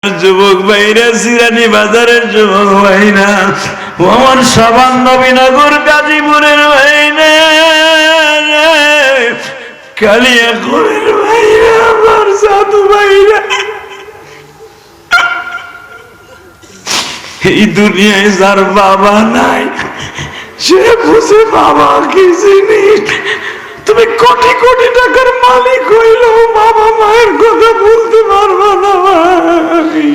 যুবক ভাইরা, সিরানি বাজারের যুবক ভাইরা, আমার সাবান নবীনগর গাজীপুরের ভাইরা, কালিয়াকৈরের ভাইরা, আমার সাধু ভাইরা, এই দুনিয়ায় যার বাবা নাই সে বুঝে বাবা কি জিনিস। তুমি কোটি কোটি টাকার মালিক হইলেও বাবা মায়ের কথা বলতে পারবা না ভাই।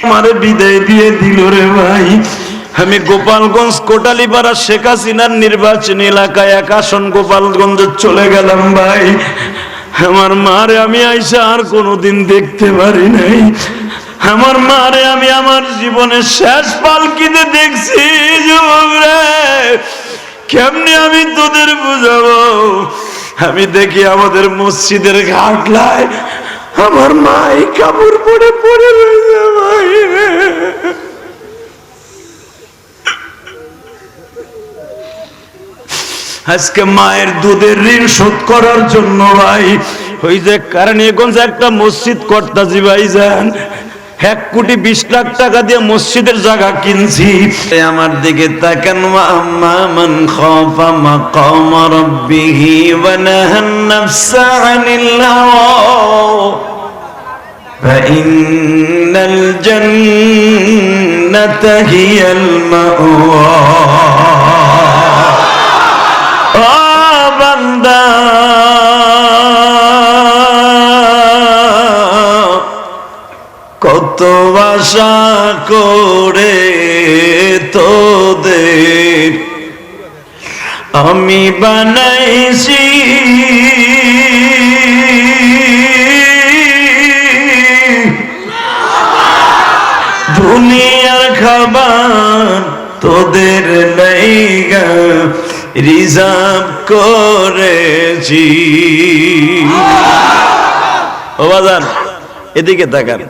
আমারে বিদায় দিয়ে দিল রে ভাই। আমি গোপালগঞ্জ কোটালীপাড়া শেখ হাসিনার নির্বাচনী এলাকায় এক আসন গোপালগঞ্জে চলে গেলাম ভাই। আমার মারে আমি আইসা আর কোনোদিন দেখতে পারি নাই। আমার মারে আমি আমার জীবনের শেষ পালকিতে দেখছি। যুবক রে, কেমনি আমি তোদের বুঝাবো? আমি দেখি আমাদের মসজিদের ঘাটলায় আমার মাই কাপড় পরে পড়ে রয়েছে ভাই। আজকে মায়ের দুধের ঋণ শোধ করার জন্য ভাই ওই যে কারণীগঞ্জে একটা মসজিদ করতাছি ভাই যান, 1,20,00,000 টাকা দিয়ে মসজিদের জায়গা কিনছি। আমার দিকে তাকান, মান খাফা মাকাম রাব্বিহি ওয়া নাহান নাফসা আনিল হাওয়া ফাইন্নাল জান্নাতা হিয়াল মাওয়া। ও বান্দা, কত আশা করে তোদের আমি বানাইছি, দুনিয়ার খাবার তোদের লাইগা রিজার্ভ করেছি। ও বাজান, এদিকে তাকান।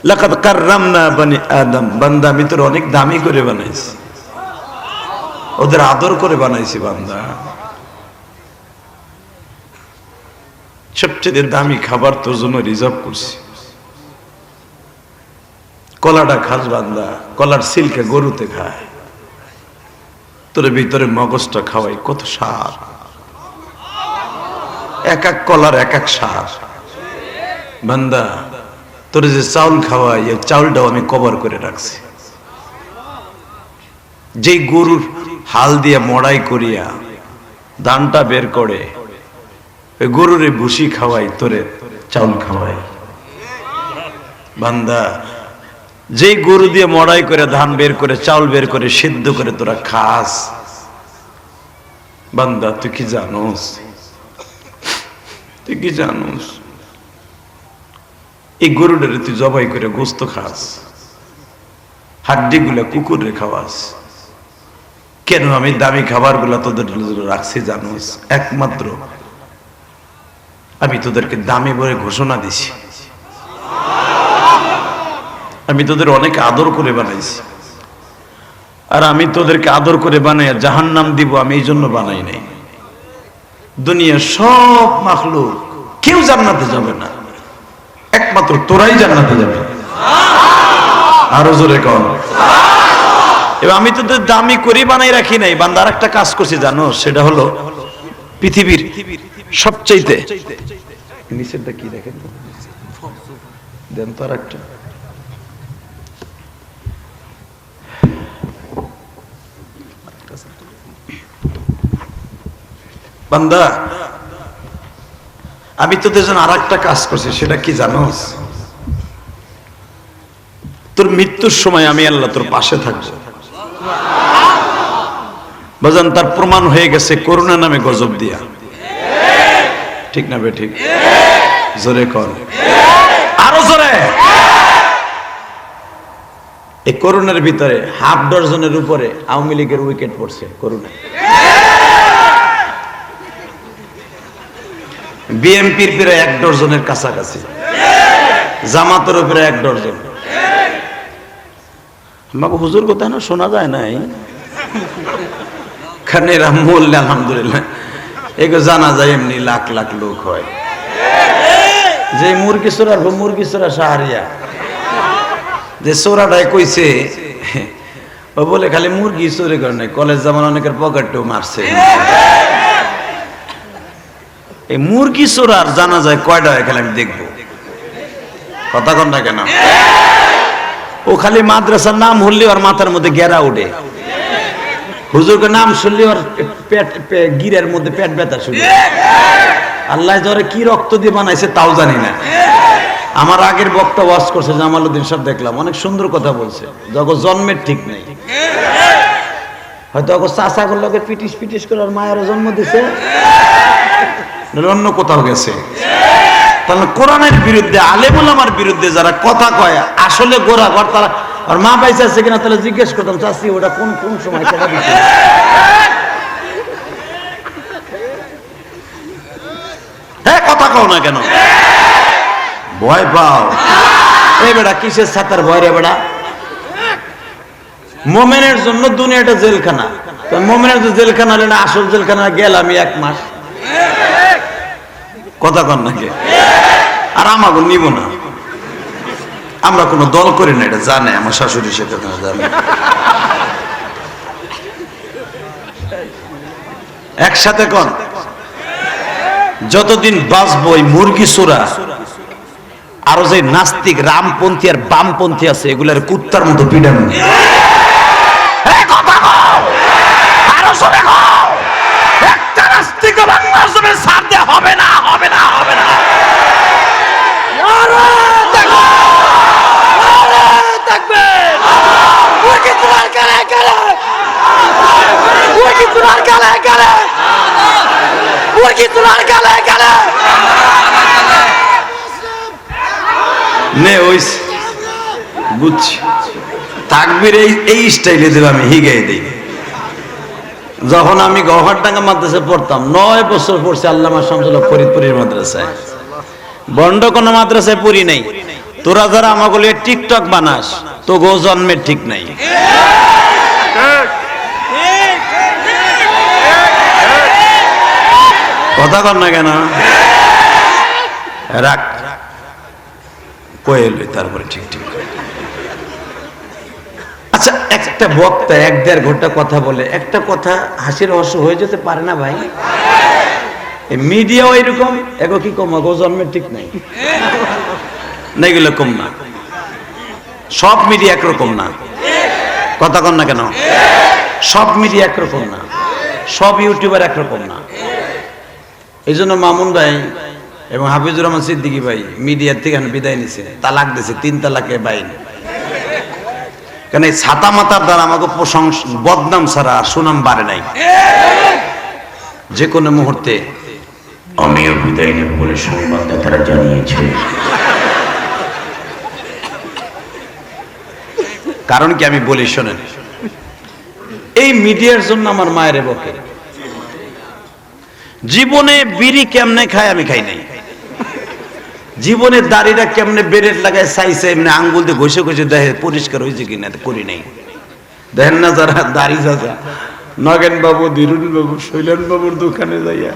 লাকাদ কাররামনা বনি আদম। বান্দা, আমি তোর অনেক দামি করে বানাইছি, ওদের আদর করে বানাইছি। বান্দা, সবচেয়ে দামি খাবার তোর জন্য রিজার্ভ করছি। কলাটা খাস বান্দা, কলার সিল্কে গরুতে খায়, তোর ভিতরে মগজটা খাওয়াই, কত সার। এক এক কলার এক এক সার। বান্দা, তোর যে চাউল খাওয়াই, এই চাউলটাও আমি কভার করে রাখছি। যে গরুর হাল দিয়ে মড়াই করিয়া ধানটা বের করে ওই গরুর ভুসি খাওয়াই, তোরে চাউল খাওয়াই। বান্দা, যে গরু দিয়ে মড়াই করে ধান বের করে চাউল বের করে সিদ্ধ করে তোরা খাস। বান্দা, তুই কি জানোস? তুই কি জানোস? এই গরুটারে তুই জবাই করে গোস্ত খাস, হাড্ডি গুলা কুকুরে খাওয়াস। কেন আমি দামি খাবার গুলা তোদের রাখছি জানোস? একমাত্র আমি তোদেরকে দামি বলে ঘোষণা দিছি। আমি তোদের অনেক আদর করে বানাইছি, আর আমি তোদেরকে আদর করে বানাই জাহান্নাম দিব আমি এই জন্য বানাই নাই। দুনিয়ার সব মাখলুক কেউ জান্নাতে যাবে না, একমাত্র তোরাই জান্নাতে যাবে। আরো জোরে কর। এবার আমি তোদের দামি করে বানাই রাখি নাই বান্দা। আর একটা কাজ করছি জানো, সেটা হলো পৃথিবীর সবচাইতে নিচেরটা কি দেখেন দেন তো, আর একটা বান্দা, আমি তোদের জন্য আর একটা কাজ করছি। সেটা কি জানোস? তোর মৃত্যুর সময় আমি আল্লাহ তোর পাশে থাকবো। বাজান, তার প্রমাণ হয়ে গেছে করোনা নামে গজব দিয়া। ঠিক না বে ঠিক? জোরে কর, আরো জোরে। এই করোনার ভিতরে 1/2 ডজনের উপরে আওয়ামী লীগের উইকেট পড়ছে করোনা। বিএনপির প্রায় 1 ডজনের কাছাকাছি, জামাতের উপরে 1 ডজন। আমাকে হুজুর কথা না শোনা যায় নাই, খানেরা মোল্লা আলহামদুলিল্লাহ এগুলো জানা যায় এমনি লাখ লাখ লোক হয়। যে মুরগি চোরার মুরগি চোরা সাহারিয়া যে চোরাটাই কইছে ও বলে খালি মুরগি চুরি করে নাই, কলেজ যেমন অনেকের পকেটও মারছে। এই মুরগি চোরার জানা যায় কয়টা হয় খালি আমি দেখবো, কথা কন না কেন? ও খালি মাদ্রাসার নাম হলে ওর মাথার মধ্যে গেরা উঠে, হুজুরকে নাম শুনলে ওর পেট গিরের মধ্যে পেট ব্যথা শুরু। আল্লাহ জ্বরে কি রক্ত দিয়ে বানাইছে তাও জানি না। আমার আগের বক্তা ওয়াজ করছে জামালউদ্দিন সাহেব, দেখলাম অনেক সুন্দর কথা বলছে। যখন জন্মের ঠিক নেই, হয়তো চাষা করলো পিটিস পিটিস করে ওর মায়ের জন্ম দিছে, অন্য কোথাও গেছে। তাহলে কোরআনের বিরুদ্ধে, আলেম ওলামার বিরুদ্ধে যারা কথা কয় আসলে গোরা ঘর, তারা আর মা পাইছে আছে কিনা তাহলে জিজ্ঞেস করতাম, চাষি ওটা কোন কোন সময় কেনা দিচ্ছে? হ্যাঁ, কথা কও না কেন? ভয় পাও? এই বেটা কিসের ছাতার ভয় রে বেটা? মোমেনের জন্য দুনিয়াটা জেলখানা, মোমেনের তো জেলখানা হলে না আসল জেলখানা গেল আমি 1 মাস, কথা কন নাকি? আর আমাকে নিব না, আমরা কোনো দল করি না, এটা জানে আমার শাশুড়ি, সেটা জানে। একসাথে কন, যতদিন বাঁচবো এই মুরগি চোরা আরো যে নাস্তিক রামপন্থী আর বামপন্থী আছে এগুলার কুত্তার মতো পিডানো। একটা নাস্তিক বাংলাদেশে ছাড় দেয়া হবে না, হবে না, হবে না। বুঝছি, তাকবীর এই স্টাইলে দেব আমি, হিগাই দিই। যখন আমি গওহারডাঙ্গা মাদ্রাসায় পড়তাম, 9 বছর পড়ছি আল্লামা শামসুল হক ফরিদপুরের মাদ্রাসায়। বন্ড কোন মাদ্রাসায় পড়ি নাই। তোরা যারা আমাগুলো টিকটক বানাস, তো গো জন্মের ঠিক নাই। কথা কর না কেন? রাখ কয়ে লই, তারপরে ঠিক ঠিক। আচ্ছা, একটা বক্তা 1-1.5 ঘন্টা কথা বলে, একটা কথা হাসির রহস্য হয়ে যেতে পারে না ভাই? মিডিয়াও এরকম, এগো কি কম, গো জন্মের ঠিক নাই, না এগুলো কম না। সব মিডিয়া একরকম না, কথা কন না কেন? সব মিডিয়া একরকম না, সব ইউটিউবার একরকম না। এই জন্য মামুন ভাই এবং হাফিজুর রহমান সিদ্দিকী ভাই মিডিয়ার থেকে বিদায় নিছে, তালাক দিছে, 3 তালাকে বাইন। কেন? এই ছাতা মাতার দ্বারা আমাকে বদনাম ছাড়া সুনাম বাড়ে নাই। যে কোনো মুহূর্তে আমিও বিদায় নেব বলে সংবাদদাতারা জানিয়েছে। কারণ কি আমি বলি শোনেন, এই মিডিয়ার জন্য আমার মায়ের বকে। জীবনে বিড়ি কেমনে খায় আমি খাই নাই, জীবনে দাড়িটা কেমনে বেরেট লাগায় চাইছে এমনি আঙ্গুল দিয়ে ঘষে ঘষে দেখে পরিষ্কার হয়েছে কিনা, করি নাই। দেখেন না যারা দাড়ি চাচা, নগেন বাবু, ধীরুন বাবু, শৈলেন বাবুর দোকানে যাইয়া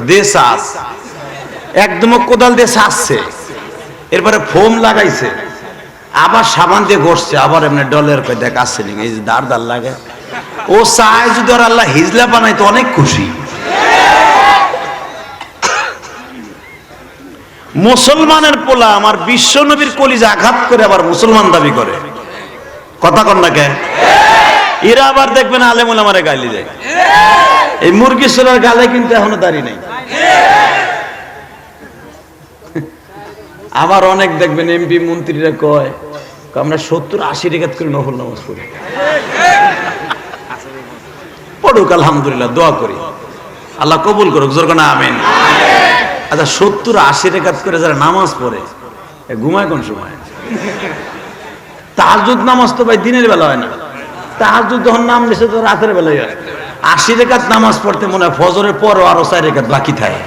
দে চাষ, একদম কোদাল দিয়ে চাষছে, এরপরে ফোম লাগাইছে, আবার সাবান দিয়ে ঘষছে, আবার এমনি ডলের কয় দেখ আসছে নি, এই যে দাঁড় দাঁড় লাগে। ও চায় যদি আর আল্লাহ হিজলা বানাই তো অনেক খুশি। মুসলমানের পোলা আমার বিশ্ব নবীর কলিজা আঘাত করে আবার মুসলমান দাবি করে, কথা কন না কে? এরা আবার দেখবেন আলেম ওলামারে গালি দেয়। এই মুরগি চোরার গালে কিন্তু এখনো দাঁড়ি নাই। আবার অনেক দেখবেন এমপি মন্ত্রীরা কয় আমরা 70-80 রেখাত করে নফল নামাজ পড়ি। পড়ুক, আলহামদুলিল্লাহ, দোয়া করি আল্লাহ কবুল করুক, জোর না আমিন। আচ্ছা, 70-80 রেখাত করে যারা নামাজ পড়ে ঘুমায় কোন সময়? তাহাজ্জুদ নামাজ তো ভাই দিনের বেলা হয় না, তাহাজ্জুদ যখন নাম নিছে তো রাতের বেলায় হয়। 80 রেখাত নামাজ পড়তে মনে হয় ফজরের পরও আরো 4 রেখাত বাকি থাকে।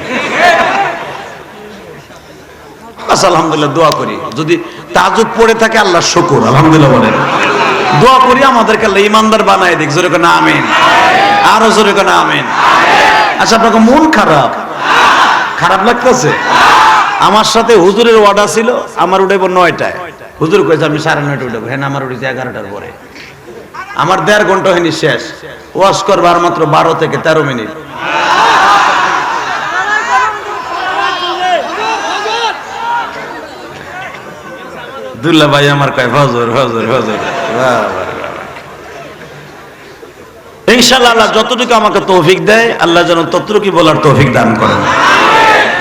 আলহামদুলিল্লাহ, দোয়া করি যদি তাহাজ্জুদ পড়ে থাকে আল্লাহ শুকর, আলহামদুলিল্লাহ বলেন। দোয়া করি আমাদেরকে আল্লাহ ইমানদার বানায় দিক, জোরে না আমিন, আরো জোরে না আমিন। আচ্ছা, আপনাকে মন খারাপ খারাপ লাগতেছে? আমার সাথে হুজুরের ওয়াদা ছিল আমার উঠাইব 9টায়, হুজুর কইছে আমি 9:30 উঠবো, হ্যাঁ আমার উঠেছে 11টার পরে। আমার 1.5 ঘন্টা হয়নি শেষ, ওয়াজ করবার মাত্র 12 থেকে 13 মিনিট। দুল্লা ভাই আমার কয় হজর হজর হজর। ইনশাআল্লাহ আল্লাহ যতটুকু আমাকে তৌফিক দেয়, আল্লাহ যেন ততটুকু বলার তৌফিক দান করেন।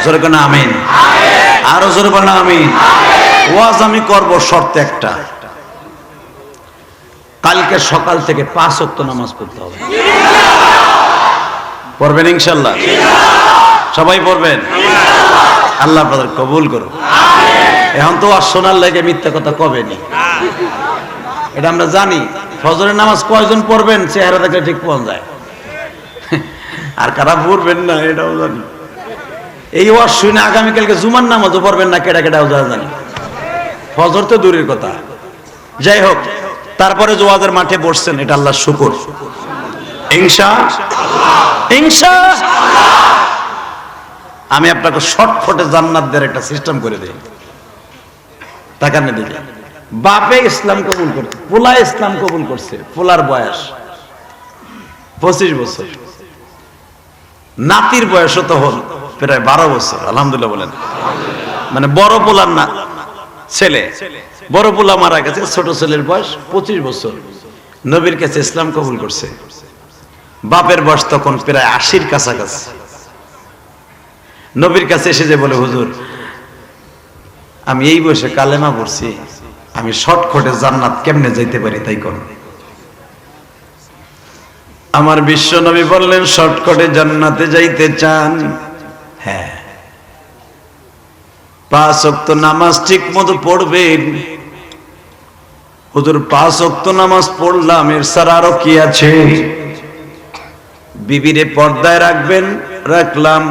জোরে কোন আমিন, আরো জোরে বলেন আমিন। ওয়াজ আমি করব শর্ত একটা, কালকে সকাল থেকে 5 ওয়াক্ত নামাজ পড়তে হবে। পড়বেন ইনশাআল্লাহ? সবাই পড়বেন? আল্লাহ আপনাদের কবুল করুন। এখন তো আর শোনার লাগে মিথ্যা কথা কবেনি, এটা আমরা জানি। ফজরের নামাজ কয়জন পড়বেন চেহারা দেখলে ঠিক পাওয়া যায়, আর কারা পড়বেন না এটাও জানি। এই ওয়াজ শুনে আগামীকালকে জুমার নামাজও পড়বেন না কেডা কেডাও জানি। ফজর তো দূরের কথা। যাই হোক, তারপরে ওয়াজের মাঠে বসছেন, এটা আল্লাহর শুকর। ইনশাআল্লাহ আমি আপনাকে শর্টফটে জান্নাত দেওয়ার একটা সিস্টেম করে দিই। টাকা নিয়ে দিলে বাপে ইসলাম কবুল করছে, পোলা ইসলাম কবুল করছে, পোলার বয়স 25 বছর, নাতির বয়স তো হল প্রায় 12 বছর। আলহামদুলিল্লাহ বলেন। মানে বড় পোলার না ছেলে, বড় পোলা মারা গেছে, ছোট ছেলের বয়স 25 বছর, নবীর কাছে ইসলাম কবুল করছে। বাপের বয়স তখন প্রায় 80-র কাছাকাছি। নবীর কাছে এসে যে বলে, হুজুর আমি এই বয়সে কালেমা পড়ছি, আমি শর্টকাটে জান্নাত কেমনে যাইতে পারি তাই কোন। আমার বিশ্ব নবী বললেন, শর্টকাটে জান্নাতে যাইতে চান? হ্যাঁ, 5 ওয়াক্ত নামাজ ঠিক মতো পড়বেন। হুজুর 5 ওয়াক্ত নামাজ পড়লাম, এর ছাড়া আরো কি আছে? বিবিরে পর্দায় রাখবেন, রাখলাম।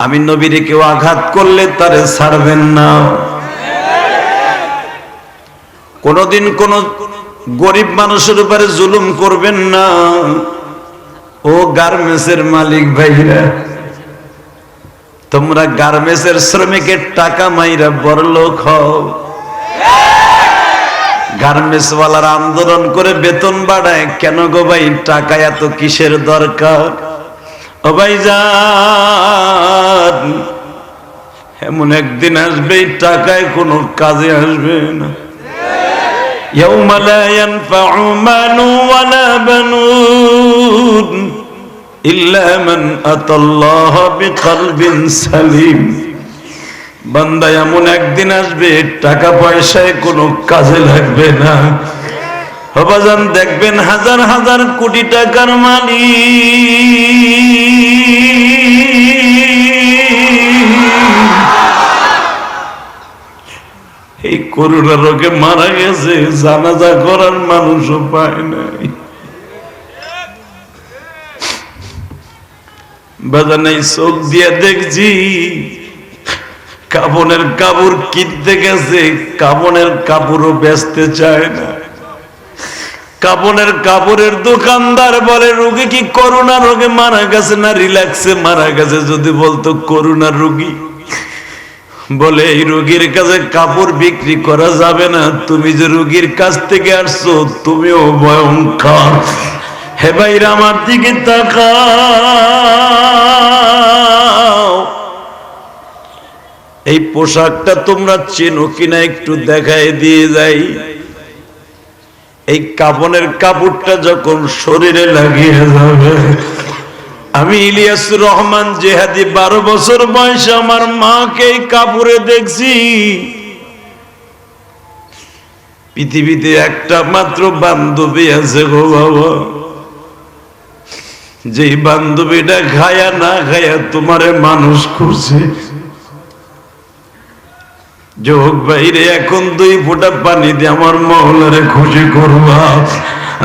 আমি নবীরে কেউ আঘাত করলে তারে ছাড়বেন না। কোনদিন কোন গরিব মানুষের উপরে জুলুম করবেন না। ও গার্মেন্টসের মালিক ভাইরা, তোমরা গার্মেন্টসের শ্রমিকের টাকা মাইরা বড়লোক হও। গার্মেন্টস ওয়ালারা আন্দোলন করে বেতন বাড়ায় কেন গো ভাই? টাকা এত কিসের দরকার? ও ভাইজান, এমন একদিন আসবে টাকায় কোনো কাজে আসবে না। ইয়াউমা লা ইয়ানফাউ মালু ওয়ালা বানুন ইল্লা মান আতাল্লাহা বিকলবিন সালিম। বান্দা, এমন একদিন আসবে টাকা পয়সায় কোনো কাজে লাগবে না। বাজান দেখবেন হাজার হাজার কোটি টাকার মালিক এই করোনা রোগে মারা গেছে, জানাজা করার মানুষও পায় নাই। বাজান এই চোখ দিয়ে দেখছি, কাপনের কাপড় কিনতে গেছে, কাপনের কাপড়ও বেচতে চায় না। কাপনের কাপড়ের দোকানদার বলে, রোগী কি করোনা রোগে মারা গেছে না রিল্যাক্সে মারা গেছে? যদি বলতো করোনা রোগী, বলে এই রোগীর কাছে কাপড় বিক্রি করা যাবে না, তুমি যে রোগীর কাছ থেকে আসছো তুমিও ভয়ঙ্কর। হে ভাইরা আমার দিকে তাকাও, এই পোশাকটা তোমরা চেনো কিনা একটু দেখায় দিয়ে যাই। এই কাপনের কাপড়টা যখন শরীরে লাগিয়ে যাবে, আমি ইলিয়াসুর রহমান জেহাদি 12 বছর বয়সে আমার মাকে এই কাপড়ে দেখছি। পৃথিবীতে একটা মাত্র বান্ধবী আছে গো বাবা, যেই বান্ধবীটা খায়া না খায়া তোমারে মানুষ করছে। যোগ বাইরে এখন 2 ফোঁটা পানি দিয়ে আমার মওলারে খুশি করবা।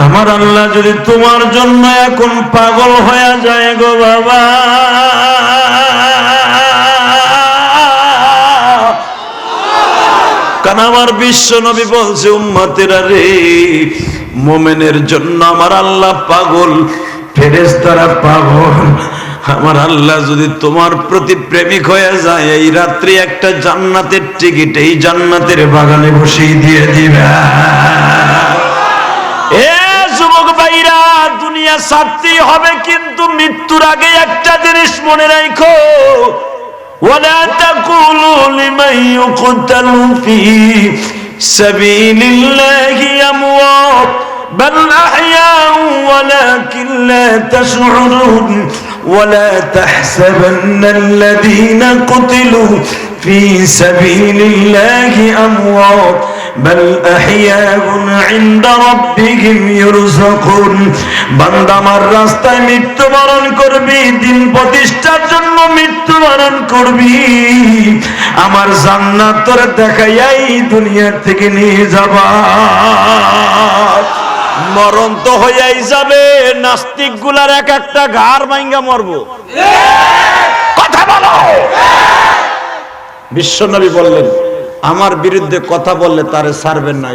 আমার আল্লাহ যদি তোমার জন্য এখন পাগল হয়ে যায় গো বাবা, কারণ আমার বিশ্ব নবী বলছে, উম্মতেরা রে, মোমেনের জন্য আমার আল্লাহ পাগল, ফেরেশতারা পাগল, আমার আল্লাহ যদি তোমার প্রতি প্রেমিক হয়ে যায়, এই রাত্রি একটা জান্নাতের টিকিট এই জান্নাতের বাগানে বসিয়ে দিয়ে দিবে। এ যুবক ভাইরা, দুনিয়া ছাড়তেই হবে, কিন্তু মৃত্যুর আগে একটা জিনিস মনে রাখো, ওয়ালা তাকুলু লিমান ইউকতালু ফি সাবিলিল্লাহি আমওয়াত বাল আহইয়াউ ওয়ালাকিন লা তাশউরুন ওয়ালা তাহসাবান্নাল্লাযীনা কুতিলু ফি সাবিলিল্লাহি আমওয়াত বাল আহইয়াউন ইনদা রাব্বিহিম ইরযাকুন। বান্দা আমার রাস্তায় মৃত্যুবরণ করবি, দিন প্রতিষ্ঠার জন্য মৃত্যুবরণ করবি, আমার জান্নাত তোর দেখাইয়াই দুনিয়ার থেকে নিয়ে যাবা। মরণ তো হইয়াই যাবে, নাস্তিক গুলার এক একটা ঘাড় ভাঙ্গা মরবো। কথা বলো। বিশ্বনবী বললেন, আমার বিরুদ্ধে কথা বললে তারে ছাড়বেন না।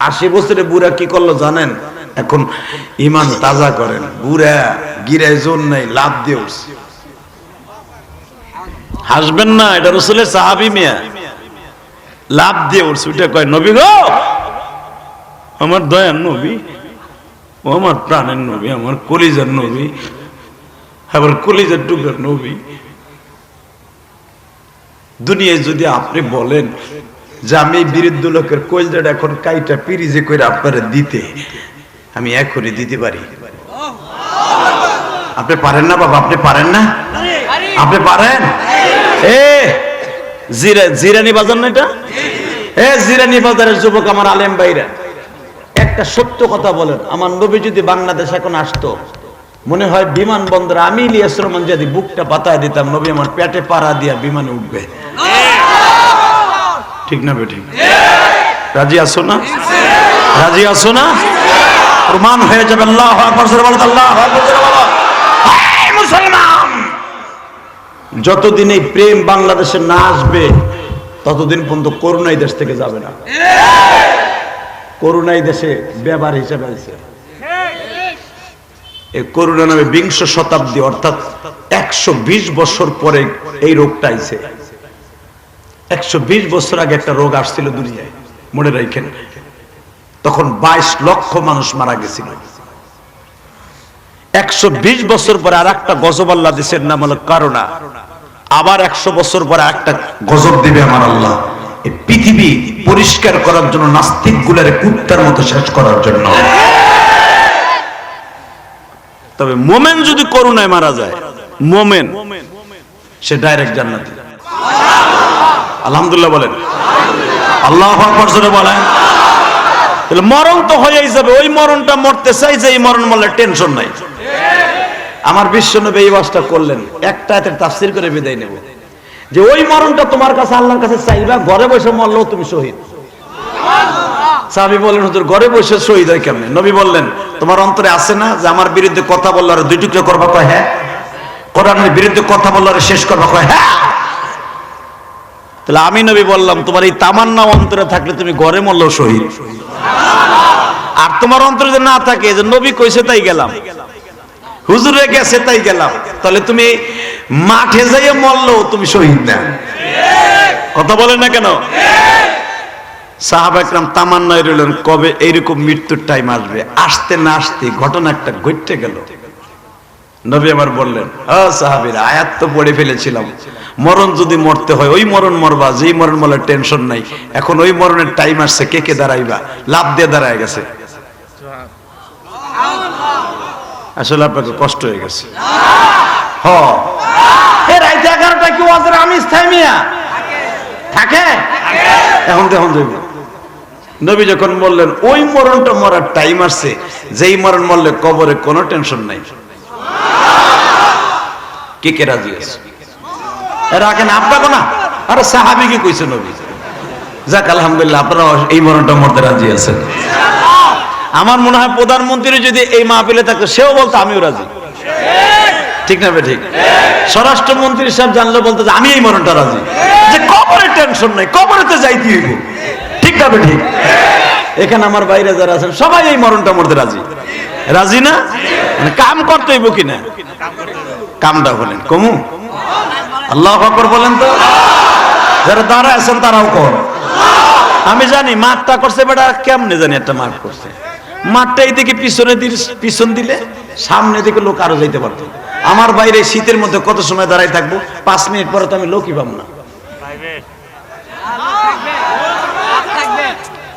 80 বছরের বুড়া কি করলো জানেন? এখন ইমান তাজা করেন। বুড়া গিরায় জোর নাই, লাভ দিয়ে উঠছে। হাসবেন না, এটা রাসূলের সাহাবী মিয়া, লাভ দিয়ে উঠছে। ওইটা কয় নবী গো, আমার দয়ার নবী, ও আমার প্রাণের নবী, আমার কলিজার নবী, আবার কলিজার টুকরার নবী। দুনিয়ায় যদি আপনি বলেন যে আমি বিরুদ্ধ লোকের কলিজাটা এখন কাইটা পিরিজে করে আপনারা দিতে, আমি এখনই দিতে পারি। আপনি পারেন না বাবা? আপনি পারেন না? আপনি পারেন? জিরানি বাজার না এটা? জিরানি বাজারের যুবক আমার আলেম ভাইরা, একটা সত্য কথা বলেন, আমার নবী যদি বাংলাদেশ এখন আসতো, মনে হয় বিমানবন্দরে আমি ইলিয়াস রহমান যদি বুকটা পাতায় দিতাম, নবী আমার পেটে পাড়া দিয়া বিমানে উঠবে। ঠিক না বেঠিক? রাজি আছো না? রাজি আছো না? প্রমাণ হয়ে যাবে। আল্লাহু আকবার, আল্লাহু আকবার। মুসলমান, যতদিন এই প্রেম বাংলাদেশে না আসবে, ততদিন পর্যন্ত করোনা এই দেশ থেকে যাবে না। করোনা এই দেশে ব্যবহার হিসেবে আছে। এই করোনা নামে 20 শতাব্দী অর্থাৎ 120 বছর পরে এই রোগটা আইছে। 120 বছর আগে একটা রোগ আসছিল দুনিয়ায়, মনে রাখেন। তখন 22 লক্ষ মানুষ মারা গেছিল। 120 বছর পরে আর একটা গজব আল্লাহ দেশের নাম হলো করোনা। আবার 100 বছর পরে একটা গজব দিবে আমার আল্লাহ, এই পৃথিবী পরিষ্কার করার জন্য, নাস্তিক গুলার কুত্তার মতো শেষ করার জন্য। তবে মোমেন যদি করোনায় মারা যায়, মোমেন সে ডাইরেক্ট জান্নাতে। আলহামদুলিল্লাহ বলেন, আল্লাহু আকবার জোরে বলেন। তাহলে মরণ তো হয়েই যাবে, ওই মরণটা মরতে চাই যে এই মরণ মরলে টেনশন নাই। আমার বিশ্বনবী এই ওয়াজটা করলেন, একটা আয়াতের তাফসীর করে বিদায় নেব, যে ওই মরণটা তোমার কাছে আল্লাহর কাছে চাইবা, ঘরে বসে মরলেও তুমি শহীদ। সাহাবী বললেন, হুজুর ঘরে বসে শহীদ হয় কেমনে? নবী বললেন, তোমার অন্তরে আছে না যে আমার বিরুদ্ধে কথা বললে আর 2 টুকরা করবা? কয় হ্যাঁ। কোরআনের বিরুদ্ধে কথা বললে আর শেষ করবা? কয় হ্যাঁ। তাহলে আমি নবী বললাম, তোমার এই তামান্না অন্তরে থাকলে তুমি ঘরে মরলেও শহীদ। আর তোমার অন্তরে যদি না থাকে, যে নবী কইছে তাই গেলাম, হুজুরে গেছে তাই গেলাম, তাহলে তুমি মাঠে যাইয়ে মরলেও তুমি শহীদ না। কথা বলেন না কেন? সাহাবা একরাম তামান্নায় রইলেন কবে এইরকম মৃত্যুর টাইম আসবে। আসতে না আসতে ঘটনা একটা ঘটে গেল। নবী আমার বললেন, সাহাবীরা, আয়াত তো পড়ে ফেলেছিলাম, মরণ যদি মরতে হয় ওই মরণ মরবা, যেই মরণ মরলে টেনশন নাই। এখন ওই মরণের টাইম আসছে, কে কে দাঁড়াইবা? লাভ দিয়ে দাঁড়ায় গেছে। আসলে আপনাকে কষ্ট হয়ে গেছে। রাইতে 11টা কি ওয়াজের আমিজ থামিয়া থাকে? এখন দেখুন যাইব। নবী যখন বললেন ওই মরণটা মরার টাইম আসছে, যেই মরণ মরলে কবরে কোনো টেনশন নাই, কে কে রাজি আছে? রাখেন আপনাকে না, আরে সাহাবী কি কইছে নবী? যাক আলহামদুলিল্লাহ, আপনারা এই মরণটা মরতে রাজি আছেন। আমার মনে হয় প্রধানমন্ত্রী যদি এই মাহফিলে থাকতো, সেও বলতো আমিও রাজি। ঠিক না ঠিক? স্বরাষ্ট্রমন্ত্রী সাহেব জানলে বলতো যে আমি এই মরণটা রাজি, যে কবরে টেনশন নাই, কবরেতে যাইতে হইব। ঠিক না ঠিক? এখানে আমার বাইরে যারা আছেন সবাই এই মরণটা মরতে রাজি। রাজি না? মানে কাম করতে হইব কিনা? কামটা বলেন কমু আল্লাহু আকবার বলেন তো। যারা দাঁড়ায় আছেন তারাও কর। আমি জানি মাঠটা করছে বেটা কেমনে জানি একটা মাঠ করছে, মাঠটা এইদিকে পিছন দিলে সামনে দিকে লোক আরো যাইতে পারতো। আমার বাইরে শীতের মধ্যে কত সময় দাঁড়াই থাকবো, 5 মিনিট পরে তো আমি লোকই পাবো না।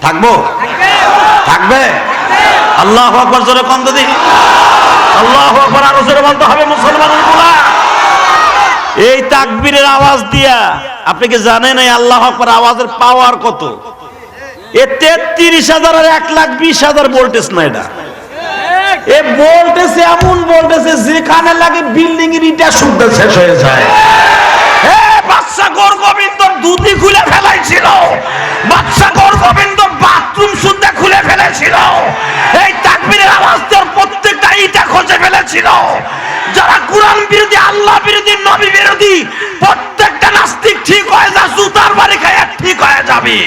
থাকবো থাকবে আল্লাহু আকবার জোরে কন্দ দিই আল্লাহু আকবার আরো জোরে বলতে হবে মুসলমানের গোলা। এই তাকবীরের আওয়াজ দিয়া আপনি কি জানেন এই আল্লাহু আকবার আওয়াজের পাওয়ার কত? এ 33,000 আর 1,20,000 ভোল্টেজ না এটা। এ ভোল্টেজ এমন ভোল্টেজ যেখানে লাগে বিল্ডিং এর ইটা শুদ্ধ শেষ হয়ে যায়। এ বাদশা গোবিন্দ দুধি খুলে ফেলাইছিল, বাদশা গোবিন্দ বাথরুম শুদ্ধ খুলে ফেলেছিল। এই তাকবীরের আওয়াজ তোর প্রত্যেকটা ইটা খসে ফেলেছিল। যারা কুরআন বিরোধী, আল্লাহ বিরোধী, নবী বিরোধী, প্রত্যেকটা নাস্তিক ঠিক হয়ে যা, জুতার বাড়ি খায় ঠিক হয়ে যাবে।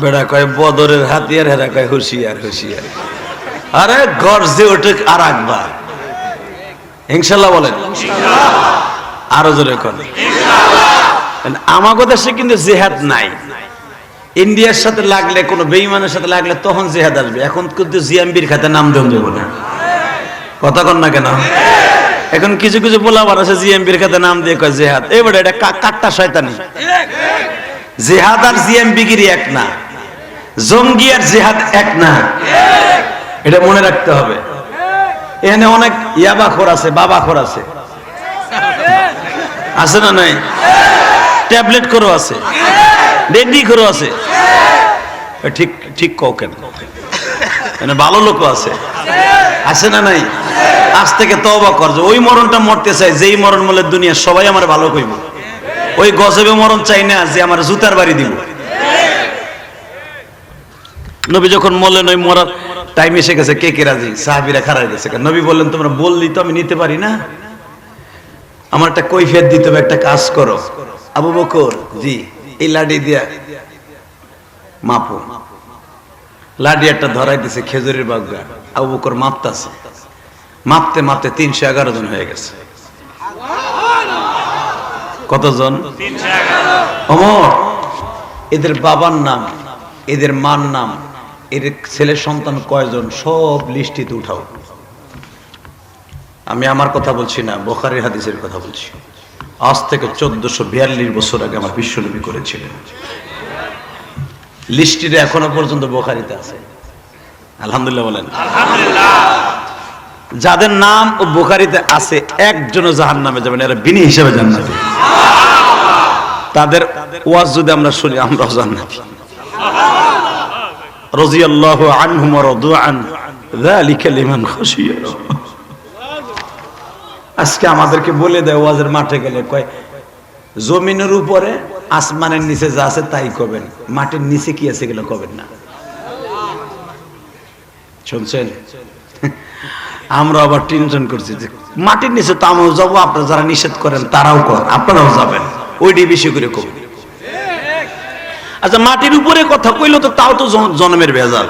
বেড়া কয় বদরের হাতিয়ার, হেরা কয় হুশিয়ার হুশিয়ার। আরে গর্জে ওঠে আর একবার ইনশাআল্লাহ বলেন, আরো জোরে করেন আমাগো দেশে কিন্তু জিহাদ নাই। ইন্ডিয়ার সাথে লাগলে, কোন বেঈমানের সাথে লাগলে তখন জিহাদ আসবে। এখন কিন্তু জিএমবির খাতে নাম দেন দেব না, কথা কন না কেন? এখন কিছু কিছু বলাবার আছে জিএমবির খাতে নাম দিয়ে কয় জিহাদ। এবারে এটা কাট্টা শয়তানি। জিহাদ আর জিএমবি গিরি এক না, জঙ্গি আর জিহাদ এক না, এটা মনে রাখতে হবে। এখানে অনেক ইয়াবাখোর আছে, বাবাখোর আছে, আছে না নাই? ট্যাবলেট করো আছে, ডেডি করো আছে। ঠিক ঠিক কও কেন? এখানে ভালো লোক আছে, আছে না নাই? আজ থেকে তওবা কর যে ওই মরণটা মরতে চাই যেই মরণ মলে দুনিয়া সবাই আমার ভালো কইব। ওই গজবে মরণ চাই না যে আমার জুতার বাড়ি দিব। নবী যখন বললেন ওই মরার টাইম এসে গেছে, কে কে রাজি? সাহাবীরা খাড়া হয়ে গেছে। নবী বললেন তোমরা বললি তো আমি নিতে পারি না, আমার একটা কৈফিয়ত দিতে হবে, একটা কাজ করো। আবু বকর জি এই লাডি দিয়া মাপো। লাডি একটা ধরাই দিছে খেজুরের বাগা। আবু বকর মাপতাছে, মাপতে মাপতে 311 জন হয়ে গেছে। কতজন? 311। ওমর এদের বাবার নাম, এদের মার নাম, এদের ছেলে সন্তান কয়জন সব লিস্টিতে উঠাও। আমি আমার কথা বলছি না, বুখারীর হাদিসের কথা বলছি। আজ থেকে 1442 বছর আগে আমার বিশ্বনবী করেছিলেন। লিস্টিতে এখনো পর্যন্ত বুখারীতে আছে। আলহামদুলিল্লাহ বলেন আলহামদুলিল্লাহ। যাদের নাম ও বুখারীতে আছে একজনও জাহান্নামে যাবে না, এরা বিনি হিসাবে জান্নাতি। তাদের ওয়াজ যদি আমরা শুনি আমরাও জান্নাতি। রাদিয়াল্লাহু আনহুম ওয়া রাদু আন যালিকা লিমান খাশিয়া। আজকে আমাদেরকে বলে দেয় ওয়াজের মাঠে গেলে, কয় জমিনের উপরে আসমানের নিচে যা আছে তাই করবেন, মাটির নিচে কি আছে এগুলো করবেন না। শুনছেন? আমরা আবার টেনশন করছি যে মাটির নিচে তো আমরাও যাবো, আপনারা যারা নিষেধ করেন তারাও করেন, আপনারাও যাবেন, ওইটাই বেশি করে কম। আচ্ছা মাটির উপরে কথা কইলো তো তাও তো জন্মের ভেজাল।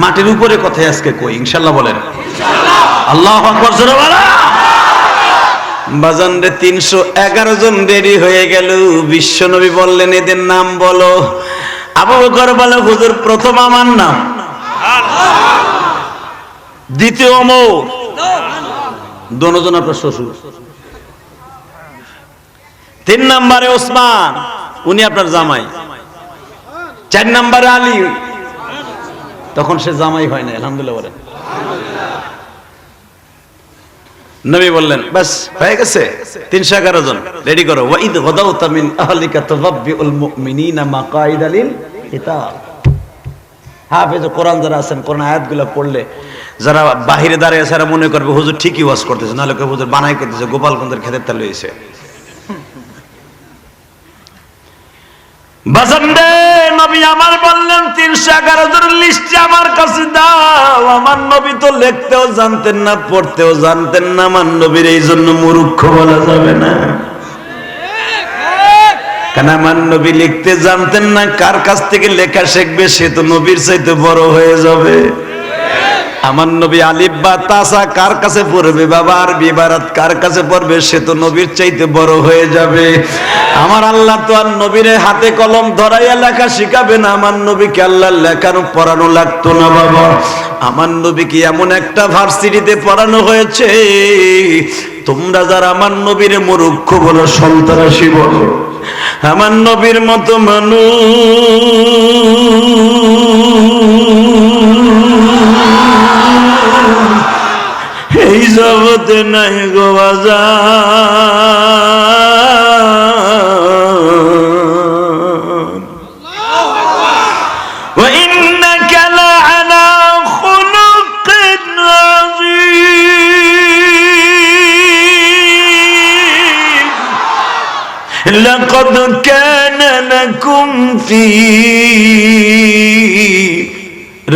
মাটির উপরে কথা আজকে কই ইনশাআল্লাহ বলেন আল্লাহু আকবার জোরে বলো। বাজান রে 311 জন রেডি হয়ে গেল। বিশ্বনবী বললেন এদের নাম বলো। আবু বকর বলে হুজুর প্রথম আমার নাম, দ্বিতীয় ওমর, দুজন আপনার শ্বশুর, 3 নম্বরে ওসমান, উনি আপনার জামাই, 4 নম্বরে আলী, তখন সে জামাই হয় না। আলহামদুলিল্লাহ বলেন। নবী বললেন বাস হয়ে গেছে 311 জন রেডি করো। ওয়া ইদ গাদাউতা মিন আহলিকা তুযাব্বিউল মুমিনিনা মাকাইদা লিল কিতাব। হাফেজ কোরআন যারা আছেন, কোরআন আয়াতগুলো পড়লে যারা বাহিরে দাঁড়িয়ে আছে মনে করবে হুজুর ঠিকই ওয়াজ করতেছে, নাহলে কবে হুজুর বানাই করতেছে, গোপালগঞ্জের খেতের তালে হয়েছে। বাজান রে নবী আমার বললেন 311 জন লিস্টে আমার কাছে দাও। আমার নবী তো লিখতেও জানতেন না, পড়তেও জানতেন না। আমার নবীর এই জন্য মূর্খ বলা যাবে না, কেন আমার নবী লিখতে জানতেন না। কার কাছ থেকে লেখা শিখবে? সে তো নবীর চাইতে বড় হয়ে যাবে। আমার নবী আলিফ বা তাসা কার কাছে পড়বে? বাবা আরবি ইবারাত কার কাছে পড়বে? সে তো নবীর চাইতে বড় হয়ে যাবে। আমার আল্লাহ তো আর নবীর হাতে কলম ধরাইয়া লেখা শিখাবে না। আমার নবীকে আল্লাহ লেখানো পড়ানো লাগতো না বাবা। আমার নবীকে এমন একটা ভার্সিটিতে পড়ানো হয়েছে, তোমরা যারা আমার নবীর মূর্খ বলো, সন্ত্রাসী বলো, আমার নবীর মতো মানুষ এই জগতে নাই গো বাজার। وإنك لعلى خلق عظيم لقد كان لكم في